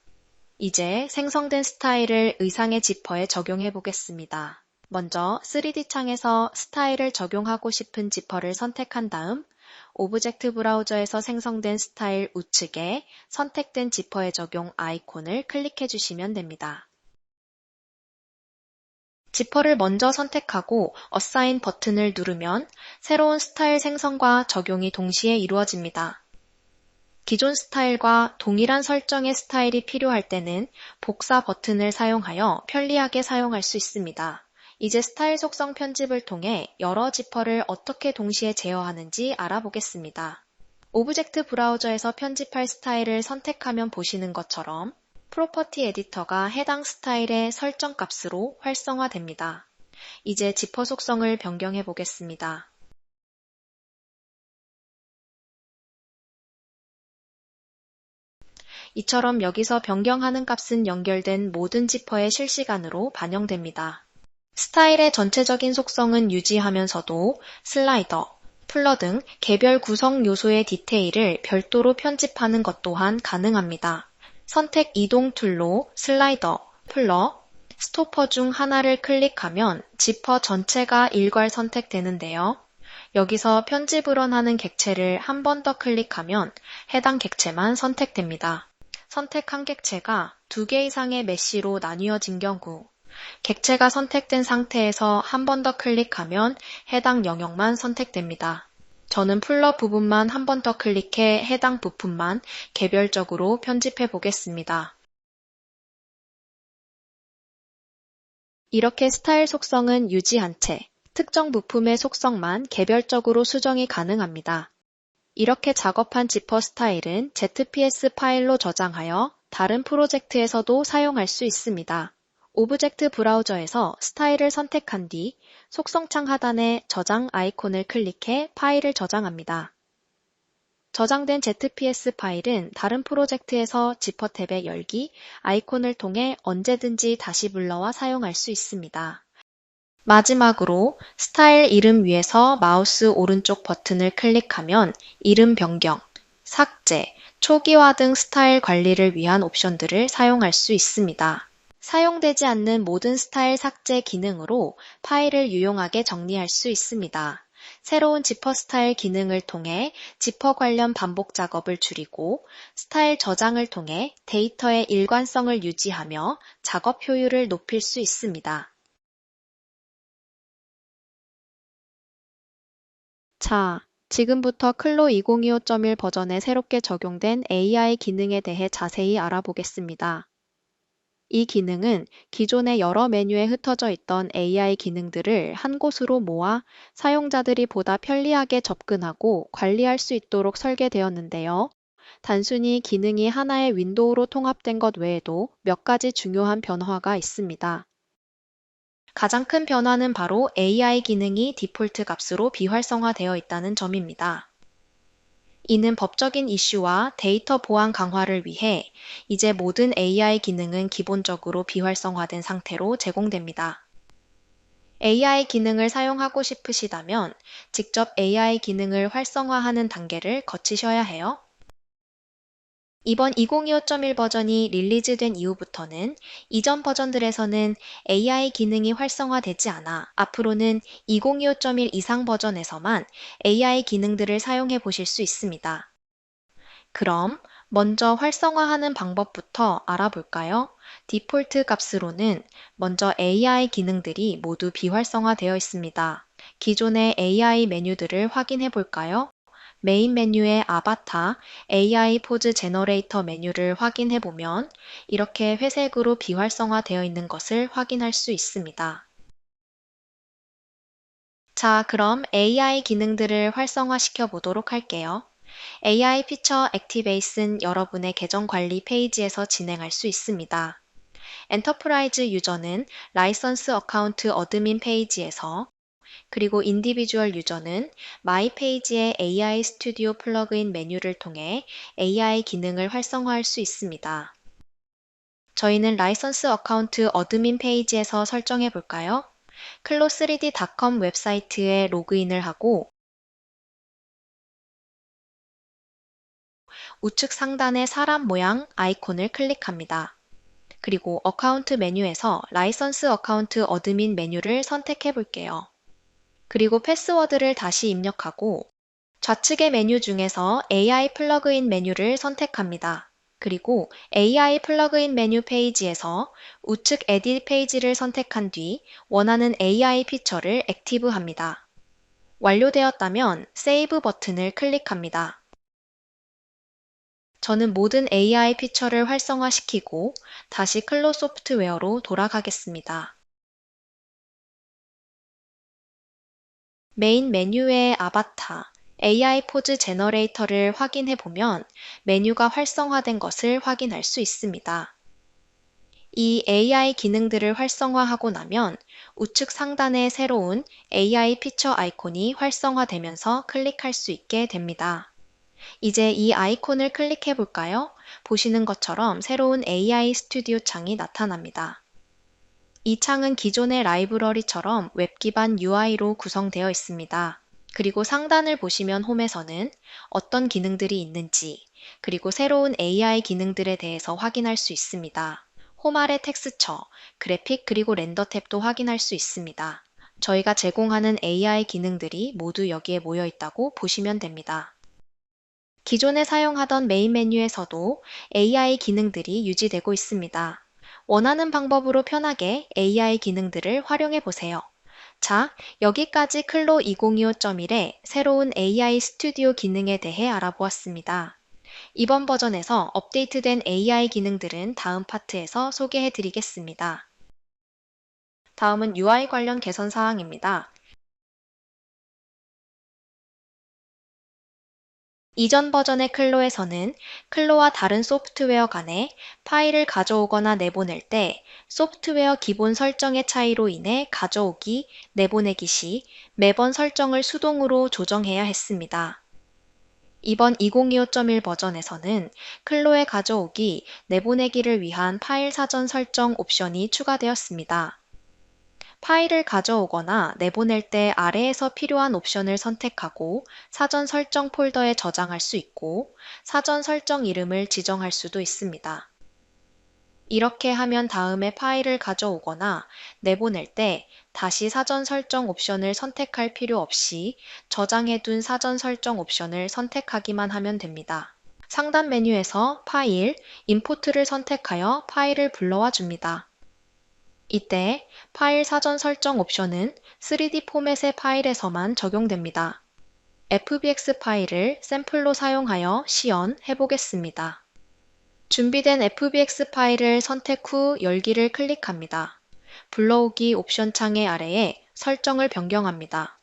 이제 생성된 스타일을 의상의 지퍼에 적용해 보겠습니다. 먼저 3D 창에서 스타일을 적용하고 싶은 지퍼를 선택한 다음 오브젝트 브라우저에서 생성된 스타일 우측에 선택된 지퍼에 적용 아이콘을 클릭해 주시면 됩니다. 지퍼를 먼저 선택하고 Assign 버튼을 누르면 새로운 스타일 생성과 적용이 동시에 이루어집니다. 기존 스타일과 동일한 설정의 스타일이 필요할 때는 복사 버튼을 사용하여 편리하게 사용할 수 있습니다. 이제 스타일 속성 편집을 통해 여러 지퍼를 어떻게 동시에 제어하는지 알아보겠습니다. 오브젝트 브라우저에서 편집할 스타일을 선택하면 보시는 것처럼 프로퍼티 에디터가 해당 스타일의 설정 값으로 활성화됩니다. 이제 지퍼 속성을 변경해 보겠습니다. 이처럼 여기서 변경하는 값은 연결된 모든 지퍼에 실시간으로 반영됩니다. 스타일의 전체적인 속성은 유지하면서도 슬라이더, 플러 등 개별 구성 요소의 디테일을 별도로 편집하는 것 또한 가능합니다. 선택 이동 툴로 슬라이더, 플러, 스토퍼 중 하나를 클릭하면 지퍼 전체가 일괄 선택되는데요. 여기서 편집을 원하는 객체를 한 번 더 클릭하면 해당 객체만 선택됩니다. 선택한 객체가 2개 이상의 메쉬로 나뉘어진 경우 객체가 선택된 상태에서 한 번 더 클릭하면 해당 영역만 선택됩니다. 저는 플러 부분만 한 번 더 클릭해 해당 부품만 개별적으로 편집해 보겠습니다. 이렇게 스타일 속성은 유지한 채 특정 부품의 속성만 개별적으로 수정이 가능합니다. 이렇게 작업한 지퍼 스타일은 ZPS 파일로 저장하여 다른 프로젝트에서도 사용할 수 있습니다. 오브젝트 브라우저에서 스타일을 선택한 뒤 속성창 하단의 저장 아이콘을 클릭해 파일을 저장합니다. 저장된 ZPS 파일은 다른 프로젝트에서 지퍼 탭의 열기, 아이콘을 통해 언제든지 다시 불러와 사용할 수 있습니다. 마지막으로 스타일 이름 위에서 마우스 오른쪽 버튼을 클릭하면 이름 변경, 삭제, 초기화 등 스타일 관리를 위한 옵션들을 사용할 수 있습니다. 사용되지 않는 모든 스타일 삭제 기능으로 파일을 유용하게 정리할 수 있습니다. 새로운 지퍼 스타일 기능을 통해 지퍼 관련 반복 작업을 줄이고 스타일 저장을 통해 데이터의 일관성을 유지하며 작업 효율을 높일 수 있습니다. 자, 지금부터 클로 2025.1 버전에 새롭게 적용된 AI 기능에 대해 자세히 알아보겠습니다. 이 기능은 기존의 여러 메뉴에 흩어져 있던 AI 기능들을 한 곳으로 모아 사용자들이 보다 편리하게 접근하고 관리할 수 있도록 설계되었는데요. 단순히 기능이 하나의 윈도우로 통합된 것 외에도 몇 가지 중요한 변화가 있습니다. 가장 큰 변화는 바로 AI 기능이 디폴트 값으로 비활성화되어 있다는 점입니다. 이는 법적인 이슈와 데이터 보안 강화를 위해 이제 모든 AI 기능은 기본적으로 비활성화된 상태로 제공됩니다. AI 기능을 사용하고 싶으시다면 직접 AI 기능을 활성화하는 단계를 거치셔야 해요. 이번 2025.1 버전이 릴리즈된 이후부터는 이전 버전들에서는 AI 기능이 활성화되지 않아 앞으로는 2025.1 이상 버전에서만 AI 기능들을 사용해 보실 수 있습니다. 그럼 먼저 활성화하는 방법부터 알아볼까요? 디폴트 값으로는 먼저 AI 기능들이 모두 비활성화되어 있습니다. 기존의 AI 메뉴들을 확인해 볼까요? 메인 메뉴의 아바타, AI 포즈 제너레이터 메뉴를 확인해 보면 이렇게 회색으로 비활성화되어 있는 것을 확인할 수 있습니다. 자, 그럼 AI 기능들을 활성화시켜 보도록 할게요. AI 피처 액티베이스는 여러분의 계정 관리 페이지에서 진행할 수 있습니다. 엔터프라이즈 유저는 라이선스 어카운트 어드민 페이지에서 그리고 인디비주얼 유저는 마이 페이지의 AI 스튜디오 플러그인 메뉴를 통해 AI 기능을 활성화할 수 있습니다. 저희는 라이선스 어카운트 어드민 페이지에서 설정해 볼까요? 클로3d.com 웹사이트에 로그인을 하고 우측 상단의 사람 모양 아이콘을 클릭합니다. 그리고 어카운트 메뉴에서 라이선스 어카운트 어드민 메뉴를 선택해 볼게요. 그리고 패스워드를 다시 입력하고 좌측의 메뉴 중에서 AI 플러그인 메뉴를 선택합니다. 그리고 AI 플러그인 메뉴 페이지에서 우측 에딧 페이지를 선택한 뒤 원하는 AI 피처를 액티브합니다. 완료되었다면 세이브 버튼을 클릭합니다. 저는 모든 AI 피처를 활성화시키고 다시 클로 소프트웨어로 돌아가겠습니다. 메인 메뉴의 아바타, AI 포즈 제너레이터를 확인해 보면 메뉴가 활성화된 것을 확인할 수 있습니다. 이 AI 기능들을 활성화하고 나면 우측 상단에 새로운 AI 피처 아이콘이 활성화되면서 클릭할 수 있게 됩니다. 이제 이 아이콘을 클릭해 볼까요? 보시는 것처럼 새로운 AI 스튜디오 창이 나타납니다. 이 창은 기존의 라이브러리처럼 웹 기반 UI로 구성되어 있습니다. 그리고 상단을 보시면 홈에서는 어떤 기능들이 있는지, 그리고 새로운 AI 기능들에 대해서 확인할 수 있습니다. 홈 아래 텍스처, 그래픽 그리고 렌더 탭도 확인할 수 있습니다. 저희가 제공하는 AI 기능들이 모두 여기에 모여 있다고 보시면 됩니다. 기존에 사용하던 메인 메뉴에서도 AI 기능들이 유지되고 있습니다. 원하는 방법으로 편하게 AI 기능들을 활용해 보세요. 자, 여기까지 클로 2025.1의 새로운 AI 스튜디오 기능에 대해 알아보았습니다. 이번 버전에서 업데이트된 AI 기능들은 다음 파트에서 소개해 드리겠습니다. 다음은 UI 관련 개선 사항입니다. 이전 버전의 클로에서는 클로와 다른 소프트웨어 간에 파일을 가져오거나 내보낼 때 소프트웨어 기본 설정의 차이로 인해 가져오기, 내보내기 시 매번 설정을 수동으로 조정해야 했습니다. 이번 2025.1 버전에서는 클로에 가져오기, 내보내기를 위한 파일 사전 설정 옵션이 추가되었습니다. 파일을 가져오거나 내보낼 때 아래에서 필요한 옵션을 선택하고 사전 설정 폴더에 저장할 수 있고 사전 설정 이름을 지정할 수도 있습니다. 이렇게 하면 다음에 파일을 가져오거나 내보낼 때 다시 사전 설정 옵션을 선택할 필요 없이 저장해둔 사전 설정 옵션을 선택하기만 하면 됩니다. 상단 메뉴에서 파일, 임포트를 선택하여 파일을 불러와 줍니다. 이때 파일 사전 설정 옵션은 3D 포맷의 파일에서만 적용됩니다. FBX 파일을 샘플로 사용하여 시연해 보겠습니다. 준비된 FBX 파일을 선택 후 열기를 클릭합니다. 불러오기 옵션 창의 아래에 설정을 변경합니다.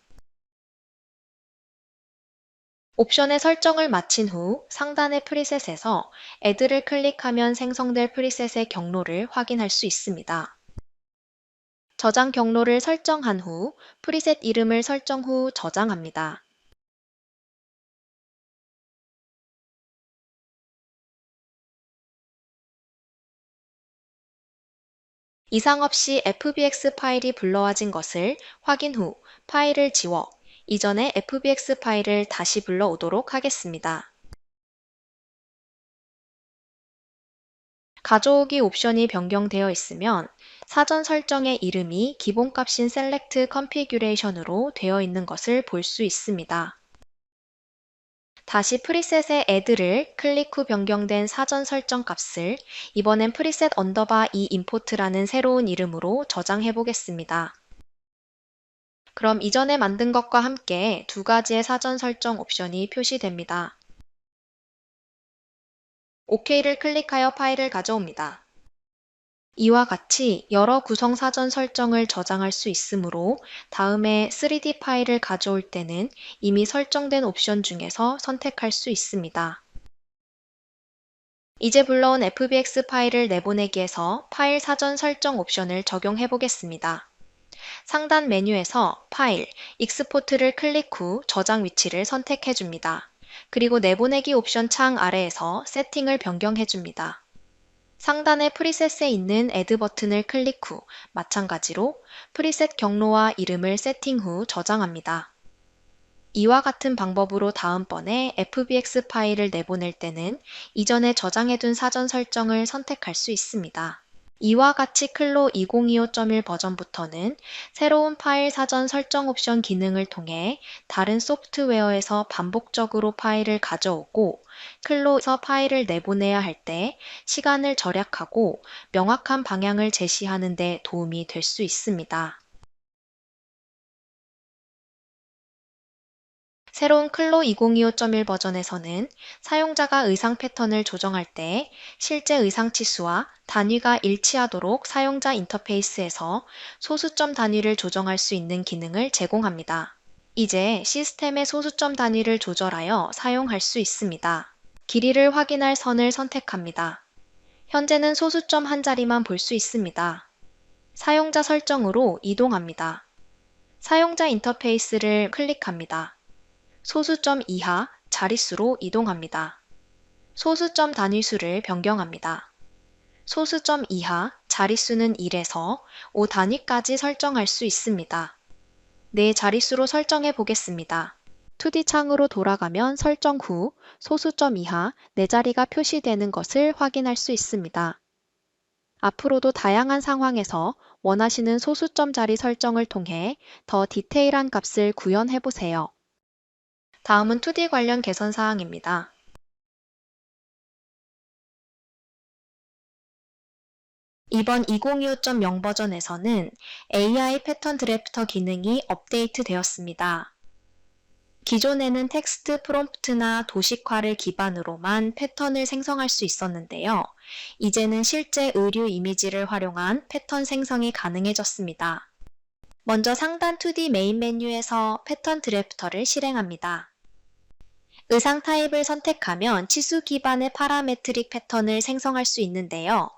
옵션의 설정을 마친 후 상단의 프리셋에서 Add를 클릭하면 생성될 프리셋의 경로를 확인할 수 있습니다. 저장 경로를 설정한 후 프리셋 이름을 설정 후 저장합니다. 이상 없이 FBX 파일이 불러와진 것을 확인 후 파일을 지워 이전의 FBX 파일을 다시 불러오도록 하겠습니다. 가져오기 옵션이 변경되어 있으면 사전 설정의 이름이 기본값인 Select Configuration으로 되어 있는 것을 볼 수 있습니다. 다시 프리셋의 Add를 클릭 후 변경된 사전 설정 값을 이번엔 프리셋 언더바 이 임포트라는 새로운 이름으로 저장해 보겠습니다. 그럼 이전에 만든 것과 함께 두 가지의 사전 설정 옵션이 표시됩니다. OK를 클릭하여 파일을 가져옵니다. 이와 같이 여러 구성 사전 설정을 저장할 수 있으므로 다음에 3D 파일을 가져올 때는 이미 설정된 옵션 중에서 선택할 수 있습니다. 이제 불러온 FBX 파일을 내보내기에서 파일 사전 설정 옵션을 적용해 보겠습니다. 상단 메뉴에서 파일, 익스포트를 클릭 후 저장 위치를 선택해 줍니다. 그리고 내보내기 옵션 창 아래에서 세팅을 변경해 줍니다. 상단의 프리셋에 있는 Add 버튼을 클릭 후 마찬가지로 프리셋 경로와 이름을 세팅 후 저장합니다. 이와 같은 방법으로 다음번에 FBX 파일을 내보낼 때는 이전에 저장해둔 사전 설정을 선택할 수 있습니다. 이와 같이 클로 2025.1 버전부터는 새로운 파일 사전 설정 옵션 기능을 통해 다른 소프트웨어에서 반복적으로 파일을 가져오고 클로에서 파일을 내보내야 할 때 시간을 절약하고 명확한 방향을 제시하는 데 도움이 될 수 있습니다. 새로운 클로 2025.1 버전에서는 사용자가 의상 패턴을 조정할 때 실제 의상 치수와 단위가 일치하도록 사용자 인터페이스에서 소수점 단위를 조정할 수 있는 기능을 제공합니다. 이제 시스템의 소수점 단위를 조절하여 사용할 수 있습니다. 길이를 확인할 선을 선택합니다. 현재는 소수점 한 자리만 볼 수 있습니다. 사용자 설정으로 이동합니다. 사용자 인터페이스를 클릭합니다. 소수점 이하 자릿수로 이동합니다. 소수점 단위수를 변경합니다. 소수점 이하 자릿수는 1에서 5 단위까지 설정할 수 있습니다. 네 자릿수로 설정해 보겠습니다. 2D 창으로 돌아가면 설정 후 소수점 이하 4자리가 표시되는 것을 확인할 수 있습니다. 앞으로도 다양한 상황에서 원하시는 소수점 자리 설정을 통해 더 디테일한 값을 구현해 보세요. 다음은 2D 관련 개선 사항입니다. 이번 2025.0 버전에서는 AI 패턴 드래프터 기능이 업데이트 되었습니다. 기존에는 텍스트 프롬프트나 도식화를 기반으로만 패턴을 생성할 수 있었는데요. 이제는 실제 의류 이미지를 활용한 패턴 생성이 가능해졌습니다. 먼저 상단 2D 메인 메뉴에서 패턴 드래프터를 실행합니다. 의상 타입을 선택하면 치수 기반의 파라메트릭 패턴을 생성할 수 있는데요.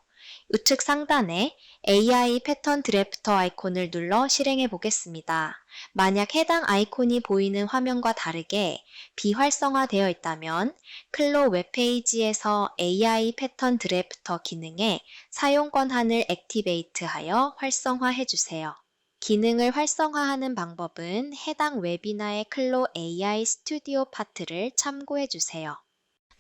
우측 상단에 AI 패턴 드래프터 아이콘을 눌러 실행해 보겠습니다. 만약 해당 아이콘이 보이는 화면과 다르게 비활성화되어 있다면 클로 웹페이지에서 AI 패턴 드래프터 기능에 사용 권한을 액티베이트하여 활성화해 주세요. 기능을 활성화하는 방법은 해당 웨비나의 클로 AI 스튜디오 파트를 참고해 주세요.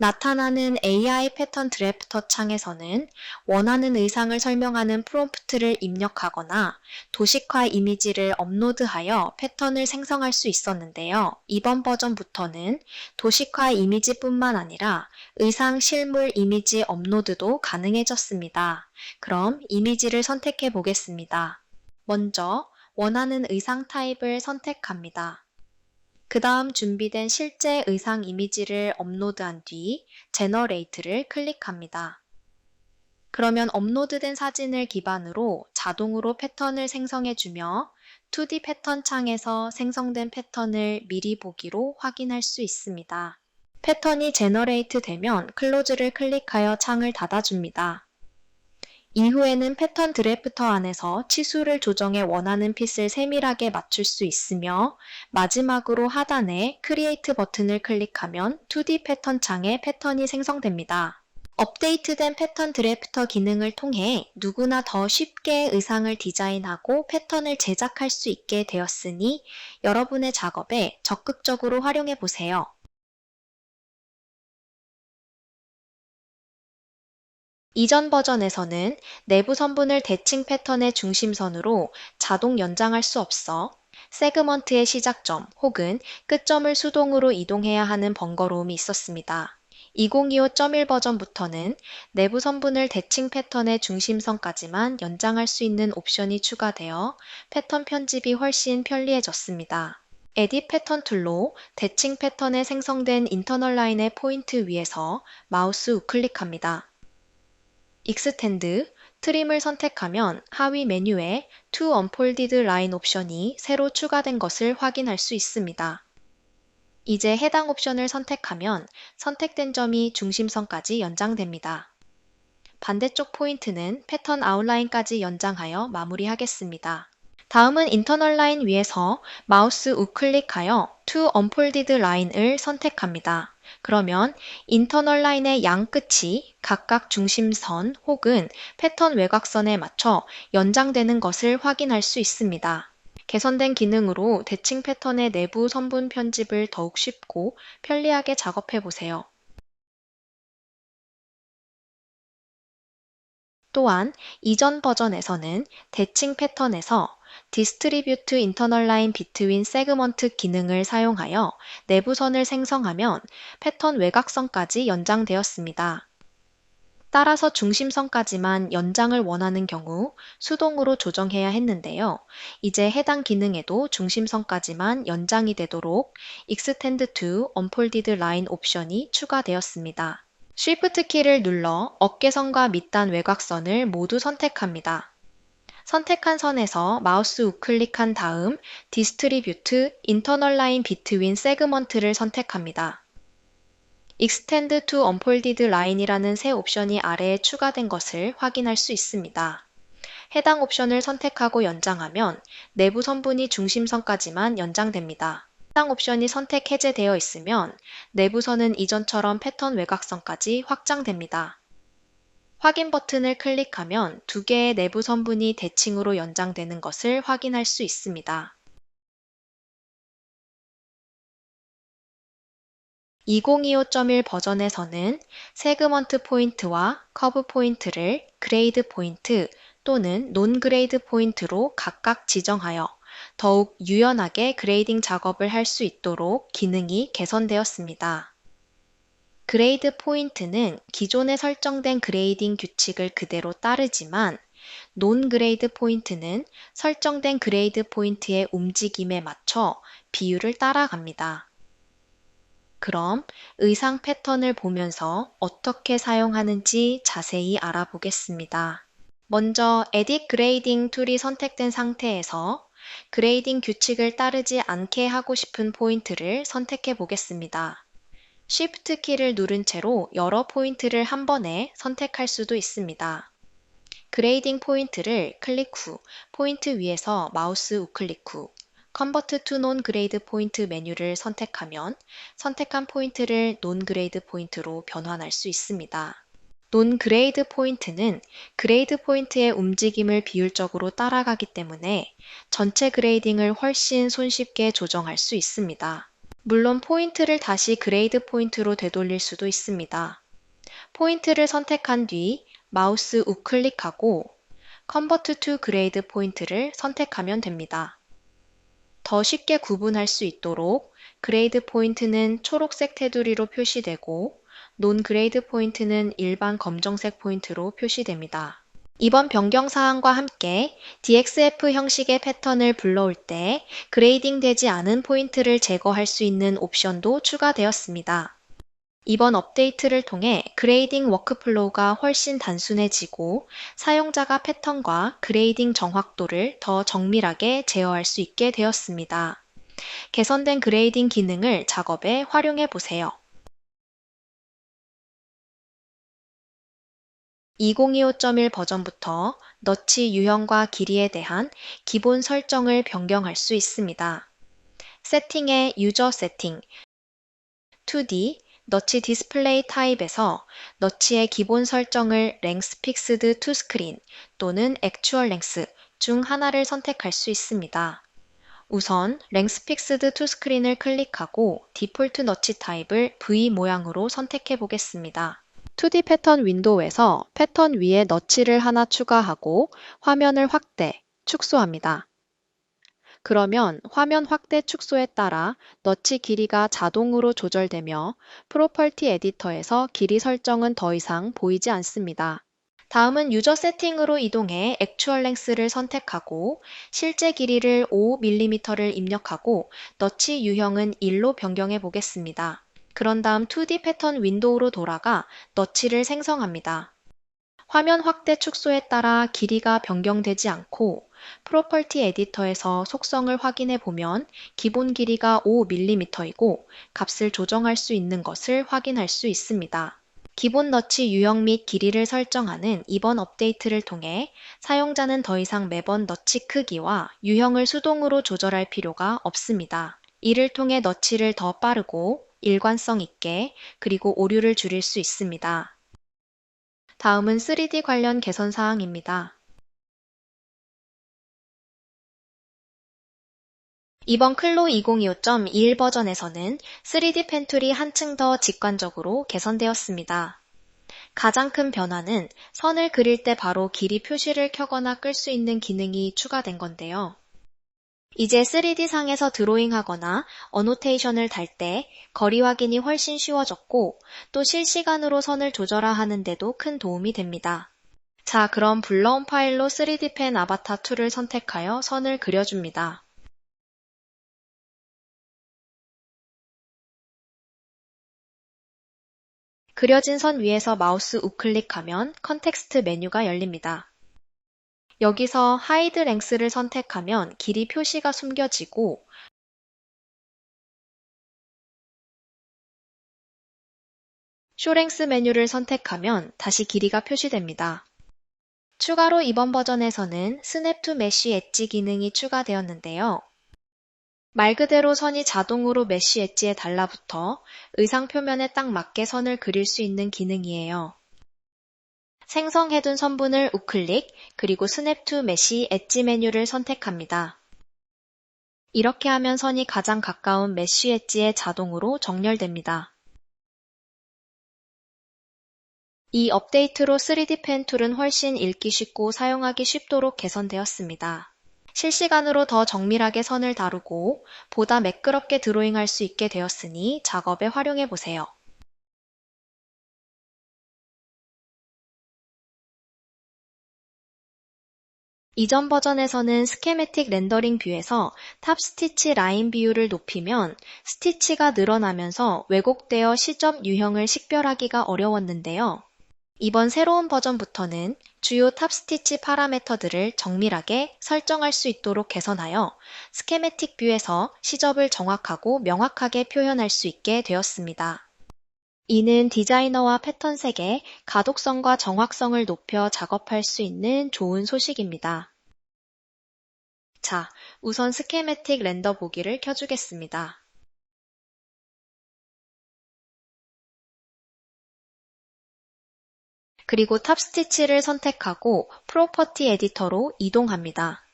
나타나는 AI 패턴 드래프터 창에서는 원하는 의상을 설명하는 프롬프트를 입력하거나 도식화 이미지를 업로드하여 패턴을 생성할 수 있었는데요. 이번 버전부터는 도식화 이미지뿐만 아니라 의상 실물 이미지 업로드도 가능해졌습니다. 그럼 이미지를 선택해 보겠습니다. 먼저 원하는 의상 타입을 선택합니다. 그 다음 준비된 실제 의상 이미지를 업로드한 뒤 제너레이트를 클릭합니다. 그러면 업로드된 사진을 기반으로 자동으로 패턴을 생성해주며 2D 패턴 창에서 생성된 패턴을 미리 보기로 확인할 수 있습니다. 패턴이 제너레이트 되면 클로즈를 클릭하여 창을 닫아줍니다. 이후에는 패턴 드래프터 안에서 치수를 조정해 원하는 핏을 세밀하게 맞출 수 있으며 마지막으로 하단에 크리에이트 버튼을 클릭하면 2D 패턴 창에 패턴이 생성됩니다. 업데이트된 패턴 드래프터 기능을 통해 누구나 더 쉽게 의상을 디자인하고 패턴을 제작할 수 있게 되었으니 여러분의 작업에 적극적으로 활용해 보세요. 이전 버전에서는 내부 선분을 대칭 패턴의 중심선으로 자동 연장할 수 없어 세그먼트의 시작점 혹은 끝점을 수동으로 이동해야 하는 번거로움이 있었습니다. 2025.1 버전부터는 내부 선분을 대칭 패턴의 중심선까지만 연장할 수 있는 옵션이 추가되어 패턴 편집이 훨씬 편리해졌습니다. 에딧 패턴 툴로 대칭 패턴에 생성된 인터널 라인의 포인트 위에서 마우스 우클릭합니다. 익스텐드, 트림을 선택하면 하위 메뉴에 To Unfolded Line 옵션이 새로 추가된 것을 확인할 수 있습니다. 이제 해당 옵션을 선택하면 선택된 점이 중심선까지 연장됩니다. 반대쪽 포인트는 패턴 아웃라인까지 연장하여 마무리하겠습니다. 다음은 인터널 라인 위에서 마우스 우클릭하여 To Unfolded Line을 선택합니다. 그러면 인터널 라인의 양 끝이 각각 중심선 혹은 패턴 외곽선에 맞춰 연장되는 것을 확인할 수 있습니다. 개선된 기능으로 대칭 패턴의 내부 선분 편집을 더욱 쉽고 편리하게 작업해 보세요. 또한 이전 버전에서는 대칭 패턴에서 Distribute Internal Line Between Segment 기능을 사용하여 내부선을 생성하면 패턴 외곽선까지 연장되었습니다. 따라서 중심선까지만 연장을 원하는 경우 수동으로 조정해야 했는데요. 이제 해당 기능에도 중심선까지만 연장이 되도록 Extend to Unfolded Line 옵션이 추가되었습니다. Shift 키를 눌러 어깨선과 밑단 외곽선을 모두 선택합니다. 선택한 선에서 마우스 우클릭한 다음 Distribute Internal Line Between Segment를 선택합니다. Extend to Unfolded Line이라는 새 옵션이 아래에 추가된 것을 확인할 수 있습니다. 해당 옵션을 선택하고 연장하면 내부 선분이 중심선까지만 연장됩니다. 해당 옵션이 선택 해제되어 있으면 내부선은 이전처럼 패턴 외곽선까지 확장됩니다. 확인 버튼을 클릭하면 두 개의 내부 선분이 대칭으로 연장되는 것을 확인할 수 있습니다. 2025.1 버전에서는 세그먼트 포인트와 커브 포인트를 그레이드 포인트 또는 논 그레이드 포인트로 각각 지정하여 더욱 유연하게 그레이딩 작업을 할 수 있도록 기능이 개선되었습니다. 그레이드 포인트는 기존에 설정된 그레이딩 규칙을 그대로 따르지만 논 그레이드 포인트는 설정된 그레이드 포인트의 움직임에 맞춰 비율을 따라갑니다. 그럼 의상 패턴을 보면서 어떻게 사용하는지 자세히 알아보겠습니다. 먼저 Edit Grading 툴이 선택된 상태에서 그레이딩 규칙을 따르지 않게 하고 싶은 포인트를 선택해 보겠습니다. Shift 키를 누른 채로 여러 포인트를 한 번에 선택할 수도 있습니다. 그레이딩 포인트를 클릭 후 포인트 위에서 마우스 우클릭 후 Convert to Non-Grade 포인트 메뉴를 선택하면 선택한 포인트를 논그레이드 포인트로 변환할 수 있습니다. 논그레이드 포인트는 그레이드 포인트의 움직임을 비율적으로 따라가기 때문에 전체 그레이딩을 훨씬 손쉽게 조정할 수 있습니다. 물론 포인트를 다시 그레이드 포인트로 되돌릴 수도 있습니다. 포인트를 선택한 뒤 마우스 우클릭하고 Convert to Grade 포인트를 선택하면 됩니다. 더 쉽게 구분할 수 있도록 그레이드 포인트는 초록색 테두리로 표시되고 논 그레이드 포인트는 일반 검정색 포인트로 표시됩니다. 이번 변경 사항과 함께 DXF 형식의 패턴을 불러올 때 그레이딩 되지 않은 포인트를 제거할 수 있는 옵션도 추가되었습니다. 이번 업데이트를 통해 그레이딩 워크플로우가 훨씬 단순해지고 사용자가 패턴과 그레이딩 정확도를 더 정밀하게 제어할 수 있게 되었습니다. 개선된 그레이딩 기능을 작업에 활용해 보세요. 2025.1 버전부터 너치 유형과 길이에 대한 기본 설정을 변경할 수 있습니다. 세팅의 유저 세팅, 2D, 너치 디스플레이 타입에서 너치의 기본 설정을 랭스 픽스드 투 스크린 또는 액추얼 랭스 중 하나를 선택할 수 있습니다. 우선 랭스 픽스드 투 스크린을 클릭하고 디폴트 너치 타입을 V 모양으로 선택해 보겠습니다. 2D 패턴 윈도우에서 패턴 위에 너치를 하나 추가하고 화면을 확대, 축소합니다. 그러면 화면 확대 축소에 따라 너치 길이가 자동으로 조절되며 프로퍼티 에디터에서 길이 설정은 더 이상 보이지 않습니다. 다음은 유저 세팅으로 이동해 액추얼 랭스를 선택하고 실제 길이를 5mm를 입력하고 너치 유형은 1로 변경해 보겠습니다. 그런 다음 2D 패턴 윈도우로 돌아가 너치를 생성합니다. 화면 확대 축소에 따라 길이가 변경되지 않고 프로퍼티 에디터에서 속성을 확인해 보면 기본 길이가 5mm이고 값을 조정할 수 있는 것을 확인할 수 있습니다. 기본 너치 유형 및 길이를 설정하는 이번 업데이트를 통해 사용자는 더 이상 매번 너치 크기와 유형을 수동으로 조절할 필요가 없습니다. 이를 통해 너치를 더 빠르고 일관성 있게 그리고 오류를 줄일 수 있습니다. 다음은 3D 관련 개선 사항입니다. 이번 클로 2025.21 버전에서는 3D 펜 툴이 한층 더 직관적으로 개선되었습니다. 가장 큰 변화는 선을 그릴 때 바로 길이 표시를 켜거나 끌 수 있는 기능이 추가된 건데요. 이제 3D상에서 드로잉하거나 어노테이션을 달 때 거리 확인이 훨씬 쉬워졌고 또 실시간으로 선을 조절하는 데도 큰 도움이 됩니다. 자, 그럼 불러온 파일로 3D 펜 아바타 툴을 선택하여 선을 그려줍니다. 그려진 선 위에서 마우스 우클릭하면 컨텍스트 메뉴가 열립니다. 여기서 하이드 랭스를 선택하면 길이 표시가 숨겨지고 쇼랭스 메뉴를 선택하면 다시 길이가 표시됩니다. 추가로 이번 버전에서는 스냅 투 메쉬 엣지 기능이 추가되었는데요. 말 그대로 선이 자동으로 메쉬 엣지에 달라붙어 의상 표면에 딱 맞게 선을 그릴 수 있는 기능이에요. 생성해둔 선분을 우클릭, 그리고 스냅 투 메쉬 엣지 메뉴를 선택합니다. 이렇게 하면 선이 가장 가까운 메쉬 엣지에 자동으로 정렬됩니다. 이 업데이트로 3D 펜 툴은 훨씬 읽기 쉽고 사용하기 쉽도록 개선되었습니다. 실시간으로 더 정밀하게 선을 다루고 보다 매끄럽게 드로잉할 수 있게 되었으니 작업에 활용해 보세요. 이전 버전에서는 스케매틱 렌더링 뷰에서 탑 스티치 라인 비율을 높이면 스티치가 늘어나면서 왜곡되어 시접 유형을 식별하기가 어려웠는데요. 이번 새로운 버전부터는 주요 탑 스티치 파라미터들을 정밀하게 설정할 수 있도록 개선하여 스케매틱 뷰에서 시접을 정확하고 명확하게 표현할 수 있게 되었습니다. 이는 디자이너와 패턴 색의 가독성과 정확성을 높여 작업할 수 있는 좋은 소식입니다. 자, 우선 스케매틱 렌더 보기를 켜주겠습니다. 그리고 탑 스티치를 선택하고 프로퍼티 에디터로 이동합니다.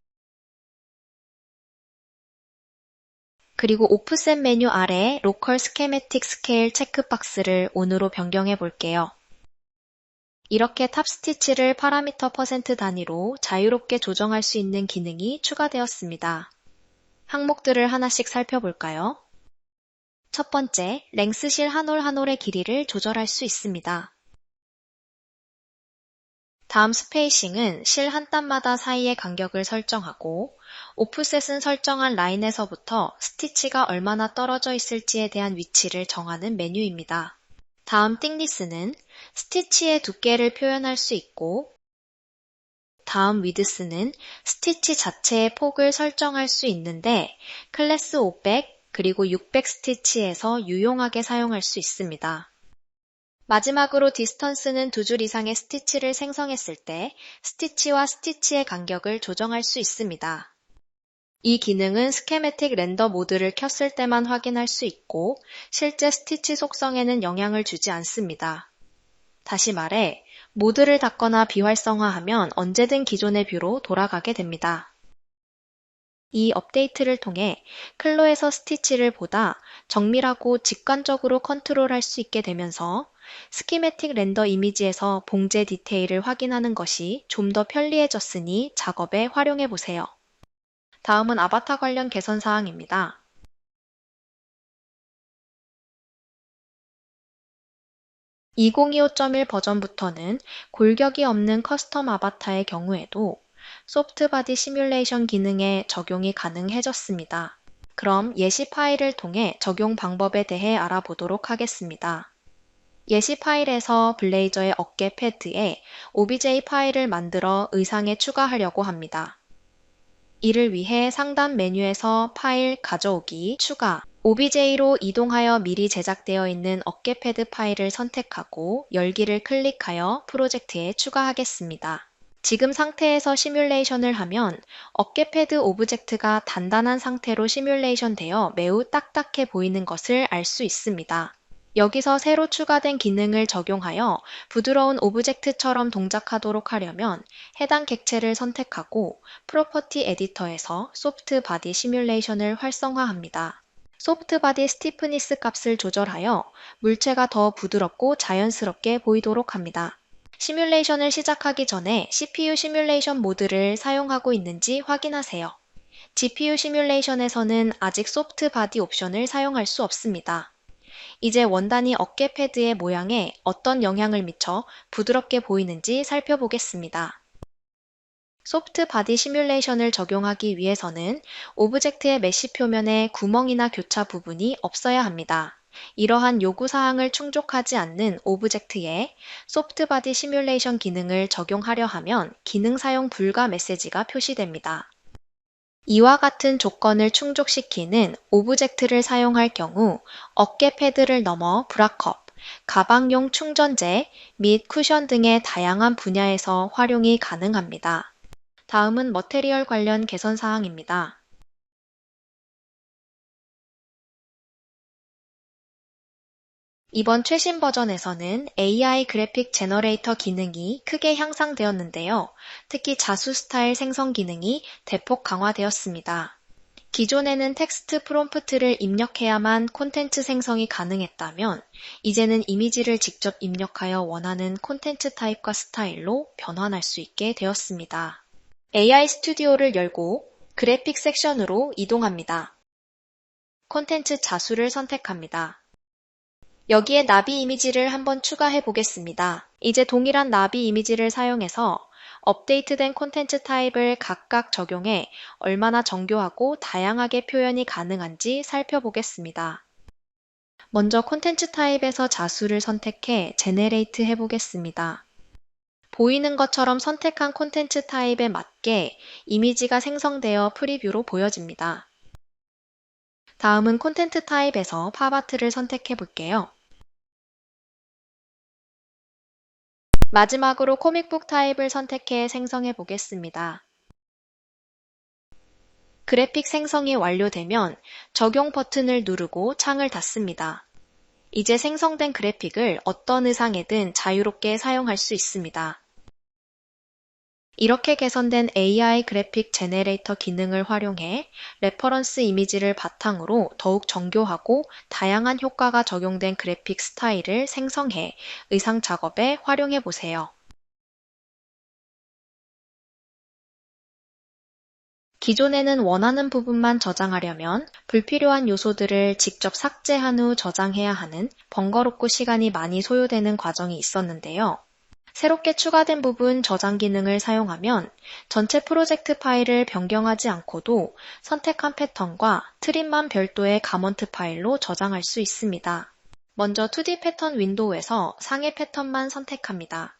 그리고 오프셋 메뉴 아래 로컬 스케매틱 스케일 체크박스를 온으로 변경해 볼게요. 이렇게 탑 스티치를 파라미터 퍼센트 단위로 자유롭게 조정할 수 있는 기능이 추가되었습니다. 항목들을 하나씩 살펴볼까요? 첫 번째, 랭스실 한 올 한 올의 길이를 조절할 수 있습니다. 다음 스페이싱은 실 한 땀마다 사이의 간격을 설정하고 오프셋은 설정한 라인에서부터 스티치가 얼마나 떨어져 있을지에 대한 위치를 정하는 메뉴입니다. 다음 띵니스는 스티치의 두께를 표현할 수 있고 다음 위드스는 스티치 자체의 폭을 설정할 수 있는데 클래스 500 그리고 600 스티치에서 유용하게 사용할 수 있습니다. 마지막으로 디스턴스는 두 줄 이상의 스티치를 생성했을 때 스티치와 스티치의 간격을 조정할 수 있습니다. 이 기능은 스케매틱 렌더 모드를 켰을 때만 확인할 수 있고 실제 스티치 속성에는 영향을 주지 않습니다. 다시 말해, 모드를 닫거나 비활성화하면 언제든 기존의 뷰로 돌아가게 됩니다. 이 업데이트를 통해 클로에서 스티치를 보다 정밀하고 직관적으로 컨트롤할 수 있게 되면서 스키매틱 렌더 이미지에서 봉제 디테일을 확인하는 것이 좀 더 편리해졌으니 작업에 활용해 보세요. 다음은 아바타 관련 개선 사항입니다. 2025.1 버전부터는 골격이 없는 커스텀 아바타의 경우에도 소프트 바디 시뮬레이션 기능에 적용이 가능해졌습니다. 그럼 예시 파일을 통해 적용 방법에 대해 알아보도록 하겠습니다. 예시 파일에서 블레이저의 어깨 패드에 OBJ 파일을 만들어 의상에 추가하려고 합니다. 이를 위해 상단 메뉴에서 파일 가져오기, 추가, OBJ로 이동하여 미리 제작되어 있는 어깨 패드 파일을 선택하고 열기를 클릭하여 프로젝트에 추가하겠습니다. 지금 상태에서 시뮬레이션을 하면 어깨 패드 오브젝트가 단단한 상태로 시뮬레이션 되어 매우 딱딱해 보이는 것을 알 수 있습니다. 여기서 새로 추가된 기능을 적용하여 부드러운 오브젝트처럼 동작하도록 하려면 해당 객체를 선택하고 프로퍼티 에디터에서 소프트 바디 시뮬레이션을 활성화합니다. 소프트 바디 스티프니스 값을 조절하여 물체가 더 부드럽고 자연스럽게 보이도록 합니다. 시뮬레이션을 시작하기 전에 CPU 시뮬레이션 모드를 사용하고 있는지 확인하세요. GPU 시뮬레이션에서는 아직 소프트 바디 옵션을 사용할 수 없습니다. 이제 원단이 어깨 패드의 모양에 어떤 영향을 미쳐 부드럽게 보이는지 살펴보겠습니다. 소프트 바디 시뮬레이션을 적용하기 위해서는 오브젝트의 메쉬 표면에 구멍이나 교차 부분이 없어야 합니다. 이러한 요구사항을 충족하지 않는 오브젝트에 소프트 바디 시뮬레이션 기능을 적용하려 하면 기능 사용 불가 메시지가 표시됩니다. 이와 같은 조건을 충족시키는 오브젝트를 사용할 경우 어깨 패드를 넘어 브라컵, 가방용 충전재 및 쿠션 등의 다양한 분야에서 활용이 가능합니다. 다음은 머테리얼 관련 개선 사항입니다. 이번 최신 버전에서는 AI 그래픽 제너레이터 기능이 크게 향상되었는데요. 특히 자수 스타일 생성 기능이 대폭 강화되었습니다. 기존에는 텍스트 프롬프트를 입력해야만 콘텐츠 생성이 가능했다면 이제는 이미지를 직접 입력하여 원하는 콘텐츠 타입과 스타일로 변환할 수 있게 되었습니다. AI 스튜디오를 열고 그래픽 섹션으로 이동합니다. 콘텐츠 자수를 선택합니다. 여기에 나비 이미지를 한번 추가해 보겠습니다. 이제 동일한 나비 이미지를 사용해서 업데이트된 콘텐츠 타입을 각각 적용해 얼마나 정교하고 다양하게 표현이 가능한지 살펴보겠습니다. 먼저 콘텐츠 타입에서 자수를 선택해 제네레이트 해보겠습니다. 보이는 것처럼 선택한 콘텐츠 타입에 맞게 이미지가 생성되어 프리뷰로 보여집니다. 다음은 콘텐츠 타입에서 팝아트를 선택해 볼게요. 마지막으로 코믹북 타입을 선택해 생성해 보겠습니다. 그래픽 생성이 완료되면 적용 버튼을 누르고 창을 닫습니다. 이제 생성된 그래픽을 어떤 의상에든 자유롭게 사용할 수 있습니다. 이렇게 개선된 AI 그래픽 제네레이터 기능을 활용해 레퍼런스 이미지를 바탕으로 더욱 정교하고 다양한 효과가 적용된 그래픽 스타일을 생성해 의상 작업에 활용해 보세요. 기존에는 원하는 부분만 저장하려면 불필요한 요소들을 직접 삭제한 후 저장해야 하는 번거롭고 시간이 많이 소요되는 과정이 있었는데요. 새롭게 추가된 부분 저장 기능을 사용하면 전체 프로젝트 파일을 변경하지 않고도 선택한 패턴과 트림만 별도의 가먼트 파일로 저장할 수 있습니다. 먼저 2D 패턴 윈도우에서 상의 패턴만 선택합니다.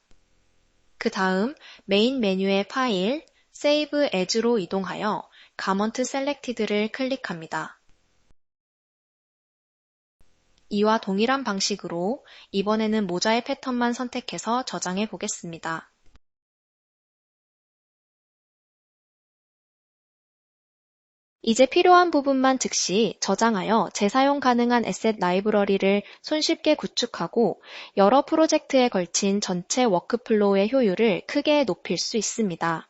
그 다음 메인 메뉴의 파일, Save As로 이동하여 가먼트 셀렉티드를 클릭합니다. 이와 동일한 방식으로 이번에는 모자의 패턴만 선택해서 저장해 보겠습니다. 이제 필요한 부분만 즉시 저장하여 재사용 가능한 에셋 라이브러리를 손쉽게 구축하고 여러 프로젝트에 걸친 전체 워크플로우의 효율을 크게 높일 수 있습니다.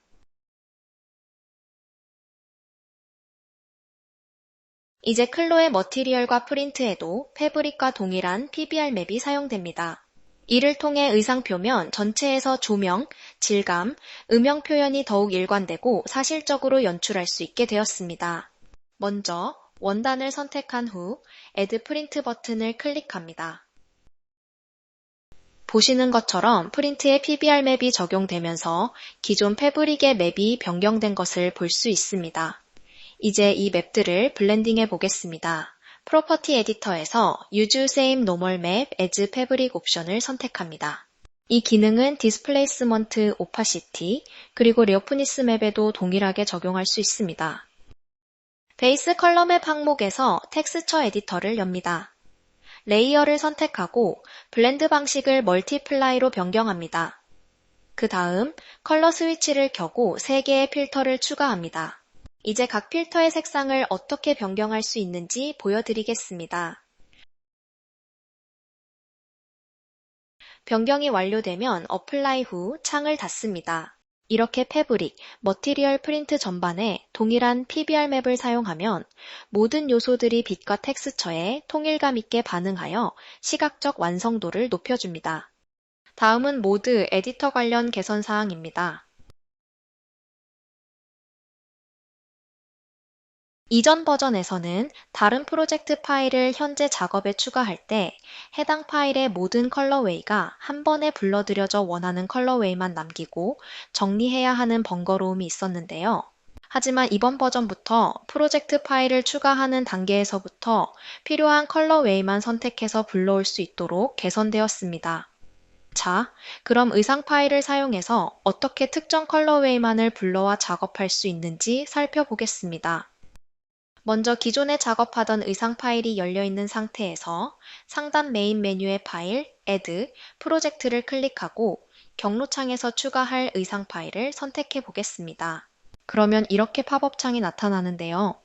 이제 클로의 머티리얼과 프린트에도 패브릭과 동일한 PBR 맵이 사용됩니다. 이를 통해 의상 표면 전체에서 조명, 질감, 음영 표현이 더욱 일관되고 사실적으로 연출할 수 있게 되었습니다. 먼저 원단을 선택한 후 Add 프린트 버튼을 클릭합니다. 보시는 것처럼 프린트에 PBR 맵이 적용되면서 기존 패브릭의 맵이 변경된 것을 볼 수 있습니다. 이제 이 맵들을 블렌딩해 보겠습니다. 프로퍼티 에디터에서 Use Same Normal Map as Fabric 옵션을 선택합니다. 이 기능은 디스플레이스먼트, 오파시티, 그리고 레어프니스 맵에도 동일하게 적용할 수 있습니다. 베이스 컬러 맵 항목에서 텍스처 에디터를 엽니다. 레이어를 선택하고 블렌드 방식을 멀티플라이로 변경합니다. 그 다음 컬러 스위치를 켜고 3개의 필터를 추가합니다. 이제 각 필터의 색상을 어떻게 변경할 수 있는지 보여드리겠습니다. 변경이 완료되면 어플라이 후 창을 닫습니다. 이렇게 패브릭, 머티리얼 프린트 전반에 동일한 PBR 맵을 사용하면 모든 요소들이 빛과 텍스처에 통일감 있게 반응하여 시각적 완성도를 높여줍니다. 다음은 모드, 에디터 관련 개선 사항입니다. 이전 버전에서는 다른 프로젝트 파일을 현재 작업에 추가할 때 해당 파일의 모든 컬러웨이가 한 번에 불러들여져 원하는 컬러웨이만 남기고 정리해야 하는 번거로움이 있었는데요. 하지만 이번 버전부터 프로젝트 파일을 추가하는 단계에서부터 필요한 컬러웨이만 선택해서 불러올 수 있도록 개선되었습니다. 자, 그럼 의상 파일을 사용해서 어떻게 특정 컬러웨이만을 불러와 작업할 수 있는지 살펴보겠습니다. 먼저 기존에 작업하던 의상 파일이 열려있는 상태에서 상단 메인 메뉴의 파일, Add, 프로젝트를 클릭하고 경로창에서 추가할 의상 파일을 선택해 보겠습니다. 그러면 이렇게 팝업 창이 나타나는데요.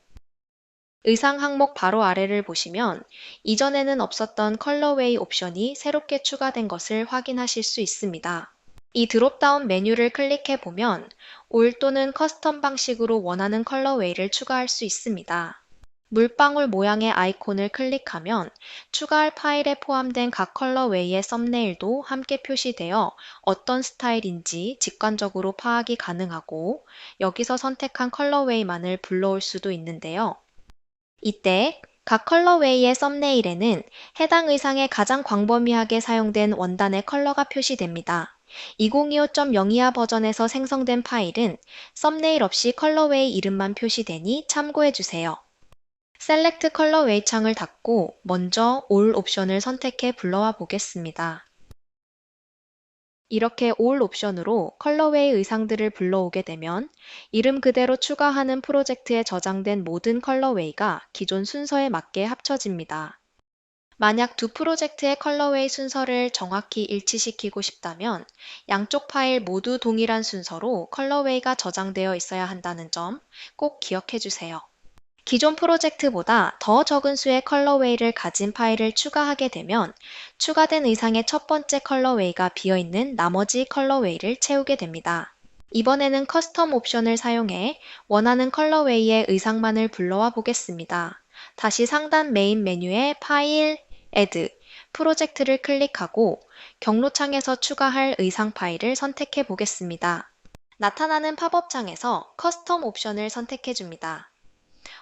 의상 항목 바로 아래를 보시면 이전에는 없었던 컬러웨이 옵션이 새롭게 추가된 것을 확인하실 수 있습니다. 이 드롭다운 메뉴를 클릭해 보면 올 또는 커스텀 방식으로 원하는 컬러웨이를 추가할 수 있습니다. 물방울 모양의 아이콘을 클릭하면 추가할 파일에 포함된 각 컬러웨이의 썸네일도 함께 표시되어 어떤 스타일인지 직관적으로 파악이 가능하고 여기서 선택한 컬러웨이만을 불러올 수도 있는데요. 이때 각 컬러웨이의 썸네일에는 해당 의상에 가장 광범위하게 사용된 원단의 컬러가 표시됩니다. 2025.0 버전에서 생성된 파일은 썸네일 없이 컬러웨이 이름만 표시되니 참고해주세요. 셀렉트 컬러웨이 창을 닫고 먼저 All 옵션을 선택해 불러와 보겠습니다. 이렇게 All 옵션으로 컬러웨이 의상들을 불러오게 되면 이름 그대로 추가하는 프로젝트에 저장된 모든 컬러웨이가 기존 순서에 맞게 합쳐집니다. 만약 두 프로젝트의 컬러웨이 순서를 정확히 일치시키고 싶다면 양쪽 파일 모두 동일한 순서로 컬러웨이가 저장되어 있어야 한다는 점 꼭 기억해 주세요. 기존 프로젝트보다 더 적은 수의 컬러웨이를 가진 파일을 추가하게 되면 추가된 의상의 첫 번째 컬러웨이가 비어있는 나머지 컬러웨이를 채우게 됩니다. 이번에는 커스텀 옵션을 사용해 원하는 컬러웨이의 의상만을 불러와 보겠습니다. 다시 상단 메인 메뉴의 파일, Add, 프로젝트를 클릭하고 경로창에서 추가할 의상 파일을 선택해 보겠습니다. 나타나는 팝업 창에서 커스텀 옵션을 선택해 줍니다.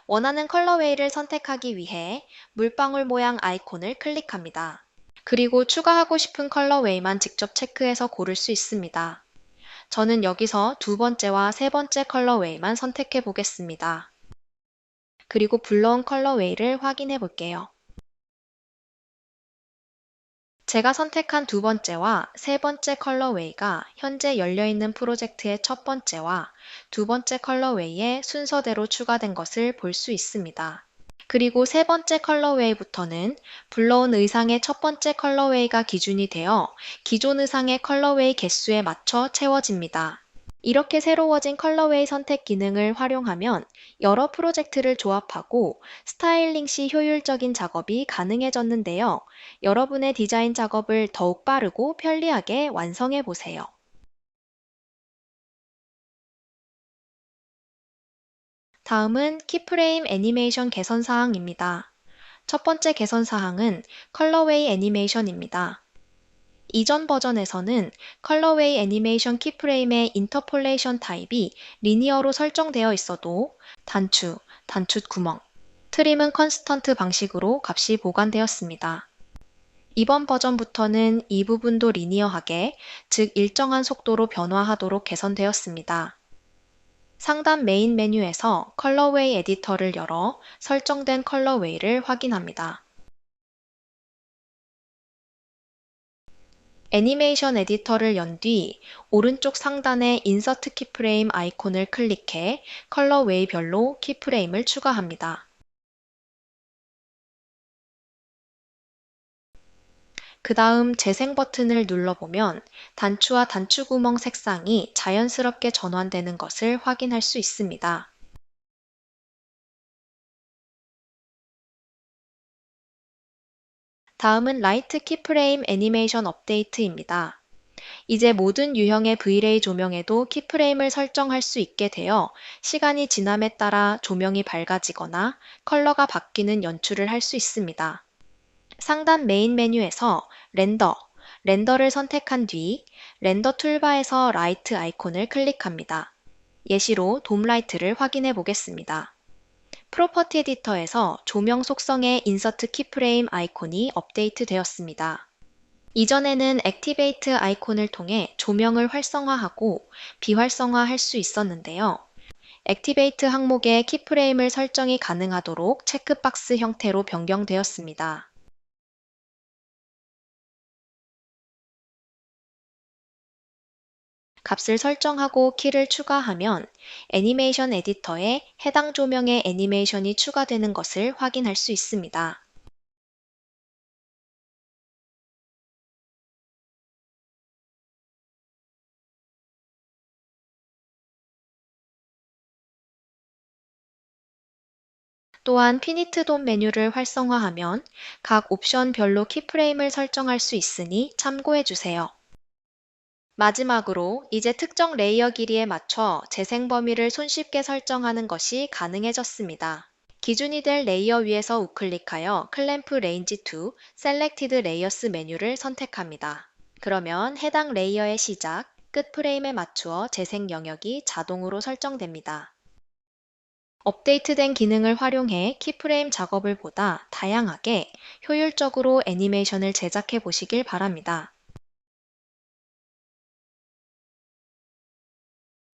원하는 컬러웨이를 선택하기 위해 물방울 모양 아이콘을 클릭합니다. 그리고 추가하고 싶은 컬러웨이만 직접 체크해서 고를 수 있습니다. 저는 여기서 두 번째와 세 번째 컬러웨이만 선택해 보겠습니다. 그리고 불러온 컬러웨이를 확인해 볼게요. 제가 선택한 두 번째와 세 번째 컬러웨이가 현재 열려있는 프로젝트의 첫 번째와 두 번째 컬러웨이에 순서대로 추가된 것을 볼 수 있습니다. 그리고 세 번째 컬러웨이부터는 불러온 의상의 첫 번째 컬러웨이가 기준이 되어 기존 의상의 컬러웨이 개수에 맞춰 채워집니다. 이렇게 새로워진 컬러웨이 선택 기능을 활용하면 여러 프로젝트를 조합하고 스타일링 시 효율적인 작업이 가능해졌는데요. 여러분의 디자인 작업을 더욱 빠르고 편리하게 완성해 보세요. 다음은 키프레임 애니메이션 개선 사항입니다. 첫 번째 개선 사항은 컬러웨이 애니메이션입니다. 이전 버전에서는 컬러웨이 애니메이션 키프레임의 인터폴레이션 타입이 리니어로 설정되어 있어도 단축 구멍, 트림은 컨스턴트 방식으로 값이 보관되었습니다. 이번 버전부터는 이 부분도 리니어하게, 즉 일정한 속도로 변화하도록 개선되었습니다. 상단 메인 메뉴에서 컬러웨이 에디터를 열어 설정된 컬러웨이를 확인합니다. 애니메이션 에디터를 연 뒤 오른쪽 상단의 인서트 키프레임 아이콘을 클릭해 컬러웨이별로 키프레임을 추가합니다. 그 다음 재생 버튼을 눌러보면 단추와 단추구멍 색상이 자연스럽게 전환되는 것을 확인할 수 있습니다. 다음은 라이트 키프레임 애니메이션 업데이트입니다. 이제 모든 유형의 V-ray 조명에도 키프레임을 설정할 수 있게 되어 시간이 지남에 따라 조명이 밝아지거나 컬러가 바뀌는 연출을 할 수 있습니다. 상단 메인 메뉴에서 렌더를 선택한 뒤 렌더 툴바에서 라이트 아이콘을 클릭합니다. 예시로 돔 라이트를 확인해 보겠습니다. 프로퍼티 에디터에서 조명 속성의 인서트 키프레임 아이콘이 업데이트 되었습니다. 이전에는 액티베이트 아이콘을 통해 조명을 활성화하고 비활성화할 수 있었는데요. 액티베이트 항목에 키프레임을 설정이 가능하도록 체크박스 형태로 변경되었습니다. 값을 설정하고 키를 추가하면 애니메이션 에디터에 해당 조명의 애니메이션이 추가되는 것을 확인할 수 있습니다. 또한 피니트 돔 메뉴를 활성화하면 각 옵션별로 키프레임을 설정할 수 있으니 참고해 주세요. 마지막으로 이제 특정 레이어 길이에 맞춰 재생 범위를 손쉽게 설정하는 것이 가능해졌습니다. 기준이 될 레이어 위에서 우클릭하여 클램프 레인지 to Selected Layers 메뉴를 선택합니다. 그러면 해당 레이어의 시작, 끝 프레임에 맞추어 재생 영역이 자동으로 설정됩니다. 업데이트된 기능을 활용해 키프레임 작업을 보다 다양하게 효율적으로 애니메이션을 제작해 보시길 바랍니다.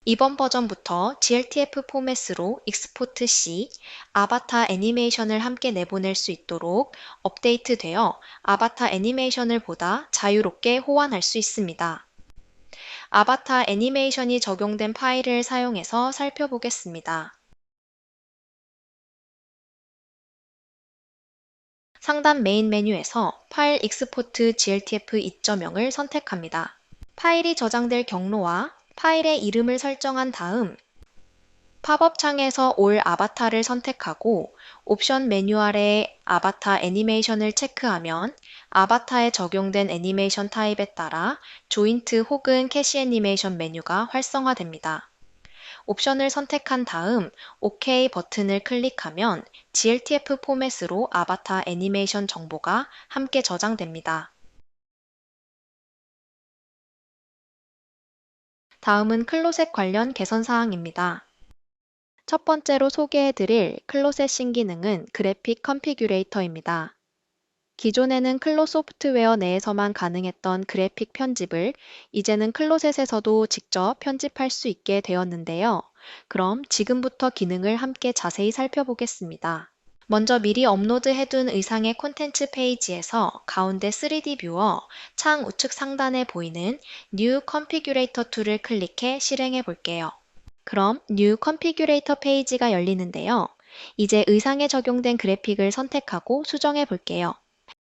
이번 버전부터 GLTF 포맷으로 익스포트 시 아바타 애니메이션을 함께 내보낼 수 있도록 업데이트되어 아바타 애니메이션을 보다 자유롭게 호환할 수 있습니다. 아바타 애니메이션이 적용된 파일을 사용해서 살펴보겠습니다. 상단 메인 메뉴에서 파일 익스포트 GLTF 2.0을 선택합니다. 파일이 저장될 경로와 파일의 이름을 설정한 다음 팝업 창에서 올 아바타를 선택하고 옵션 메뉴 아래 아바타 애니메이션을 체크하면 아바타에 적용된 애니메이션 타입에 따라 조인트 혹은 캐시 애니메이션 메뉴가 활성화됩니다. 옵션을 선택한 다음 OK 버튼을 클릭하면 GLTF 포맷으로 아바타 애니메이션 정보가 함께 저장됩니다. 다음은 클로셋 관련 개선 사항입니다. 첫 번째로 소개해드릴 클로셋 신기능은 그래픽 컨피규레이터입니다. 기존에는 클로 소프트웨어 내에서만 가능했던 그래픽 편집을 이제는 클로셋에서도 직접 편집할 수 있게 되었는데요. 그럼 지금부터 기능을 함께 자세히 살펴보겠습니다. 먼저 미리 업로드해둔 의상의 콘텐츠 페이지에서 가운데 3D 뷰어 창 우측 상단에 보이는 New Configurator 툴을 클릭해 실행해 볼게요. 그럼 New Configurator 페이지가 열리는데요. 이제 의상에 적용된 그래픽을 선택하고 수정해 볼게요.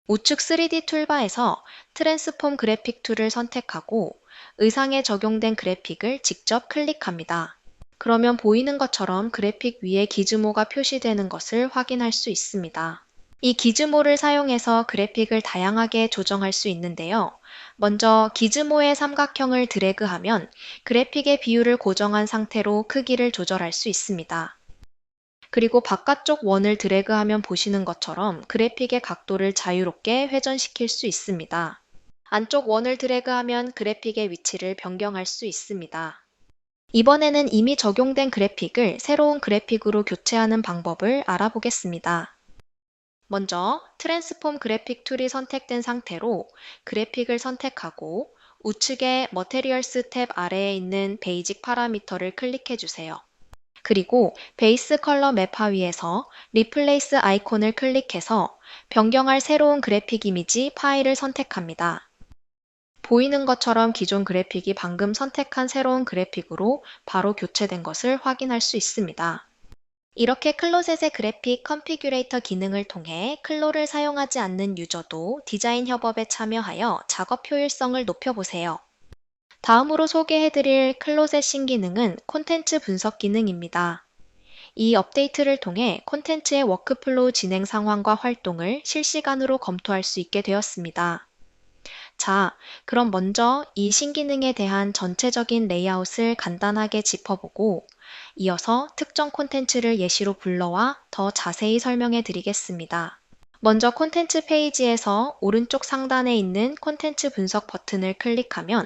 우측 3D 툴바에서 트랜스폼 그래픽 툴을 선택하고 의상에 적용된 그래픽을 직접 클릭합니다. 그러면 보이는 것처럼 그래픽 위에 기즈모가 표시되는 것을 확인할 수 있습니다. 이 기즈모를 사용해서 그래픽을 다양하게 조정할 수 있는데요. 먼저 기즈모의 삼각형을 드래그하면 그래픽의 비율을 고정한 상태로 크기를 조절할 수 있습니다. 그리고 바깥쪽 원을 드래그하면 보시는 것처럼 그래픽의 각도를 자유롭게 회전시킬 수 있습니다. 안쪽 원을 드래그하면 그래픽의 위치를 변경할 수 있습니다. 이번에는 이미 적용된 그래픽을 새로운 그래픽으로 교체하는 방법을 알아보겠습니다. 먼저 트랜스폼 그래픽 툴이 선택된 상태로 그래픽을 선택하고 우측의 머테리얼스 탭 아래에 있는 베이직 파라미터를 클릭해 주세요. 그리고 베이스 컬러 맵 하위에서 리플레이스 아이콘을 클릭해서 변경할 새로운 그래픽 이미지 파일을 선택합니다. 보이는 것처럼 기존 그래픽이 방금 선택한 새로운 그래픽으로 바로 교체된 것을 확인할 수 있습니다. 이렇게 클로셋의 그래픽 컨피규레이터 기능을 통해 클로를 사용하지 않는 유저도 디자인 협업에 참여하여 작업 효율성을 높여보세요. 다음으로 소개해드릴 클로셋 신기능은 콘텐츠 분석 기능입니다. 이 업데이트를 통해 콘텐츠의 워크플로우 진행 상황과 활동을 실시간으로 검토할 수 있게 되었습니다. 자, 그럼 먼저 이 신기능에 대한 전체적인 레이아웃을 간단하게 짚어보고 이어서 특정 콘텐츠를 예시로 불러와 더 자세히 설명해 드리겠습니다. 먼저 콘텐츠 페이지에서 오른쪽 상단에 있는 콘텐츠 분석 버튼을 클릭하면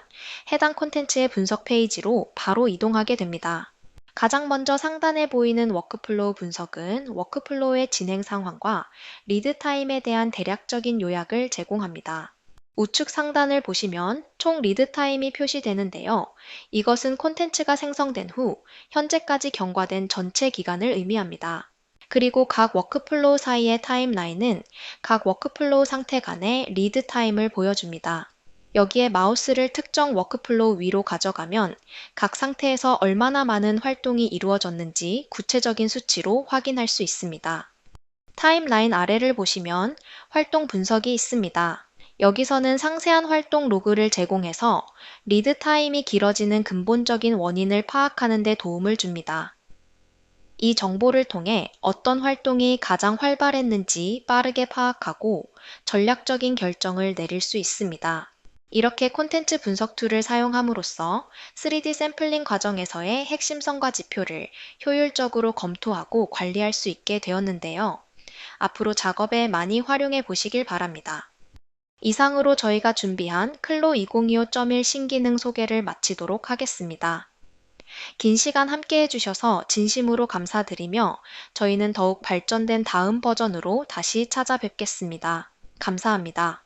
해당 콘텐츠의 분석 페이지로 바로 이동하게 됩니다. 가장 먼저 상단에 보이는 워크플로우 분석은 워크플로우의 진행 상황과 리드 타임에 대한 대략적인 요약을 제공합니다. 우측 상단을 보시면 총 리드 타임이 표시되는데요. 이것은 콘텐츠가 생성된 후 현재까지 경과된 전체 기간을 의미합니다. 그리고 각 워크플로우 사이의 타임라인은 각 워크플로우 상태 간의 리드 타임을 보여줍니다. 여기에 마우스를 특정 워크플로우 위로 가져가면 각 상태에서 얼마나 많은 활동이 이루어졌는지 구체적인 수치로 확인할 수 있습니다. 타임라인 아래를 보시면 활동 분석이 있습니다. 여기서는 상세한 활동 로그를 제공해서 리드 타임이 길어지는 근본적인 원인을 파악하는 데 도움을 줍니다. 이 정보를 통해 어떤 활동이 가장 활발했는지 빠르게 파악하고 전략적인 결정을 내릴 수 있습니다. 이렇게 콘텐츠 분석 툴을 사용함으로써 3D 샘플링 과정에서의 핵심성과 지표를 효율적으로 검토하고 관리할 수 있게 되었는데요. 앞으로 작업에 많이 활용해 보시길 바랍니다. 이상으로 저희가 준비한 클로 2025.1 신기능 소개를 마치도록 하겠습니다. 긴 시간 함께 해주셔서 진심으로 감사드리며 저희는 더욱 발전된 다음 버전으로 다시 찾아뵙겠습니다. 감사합니다.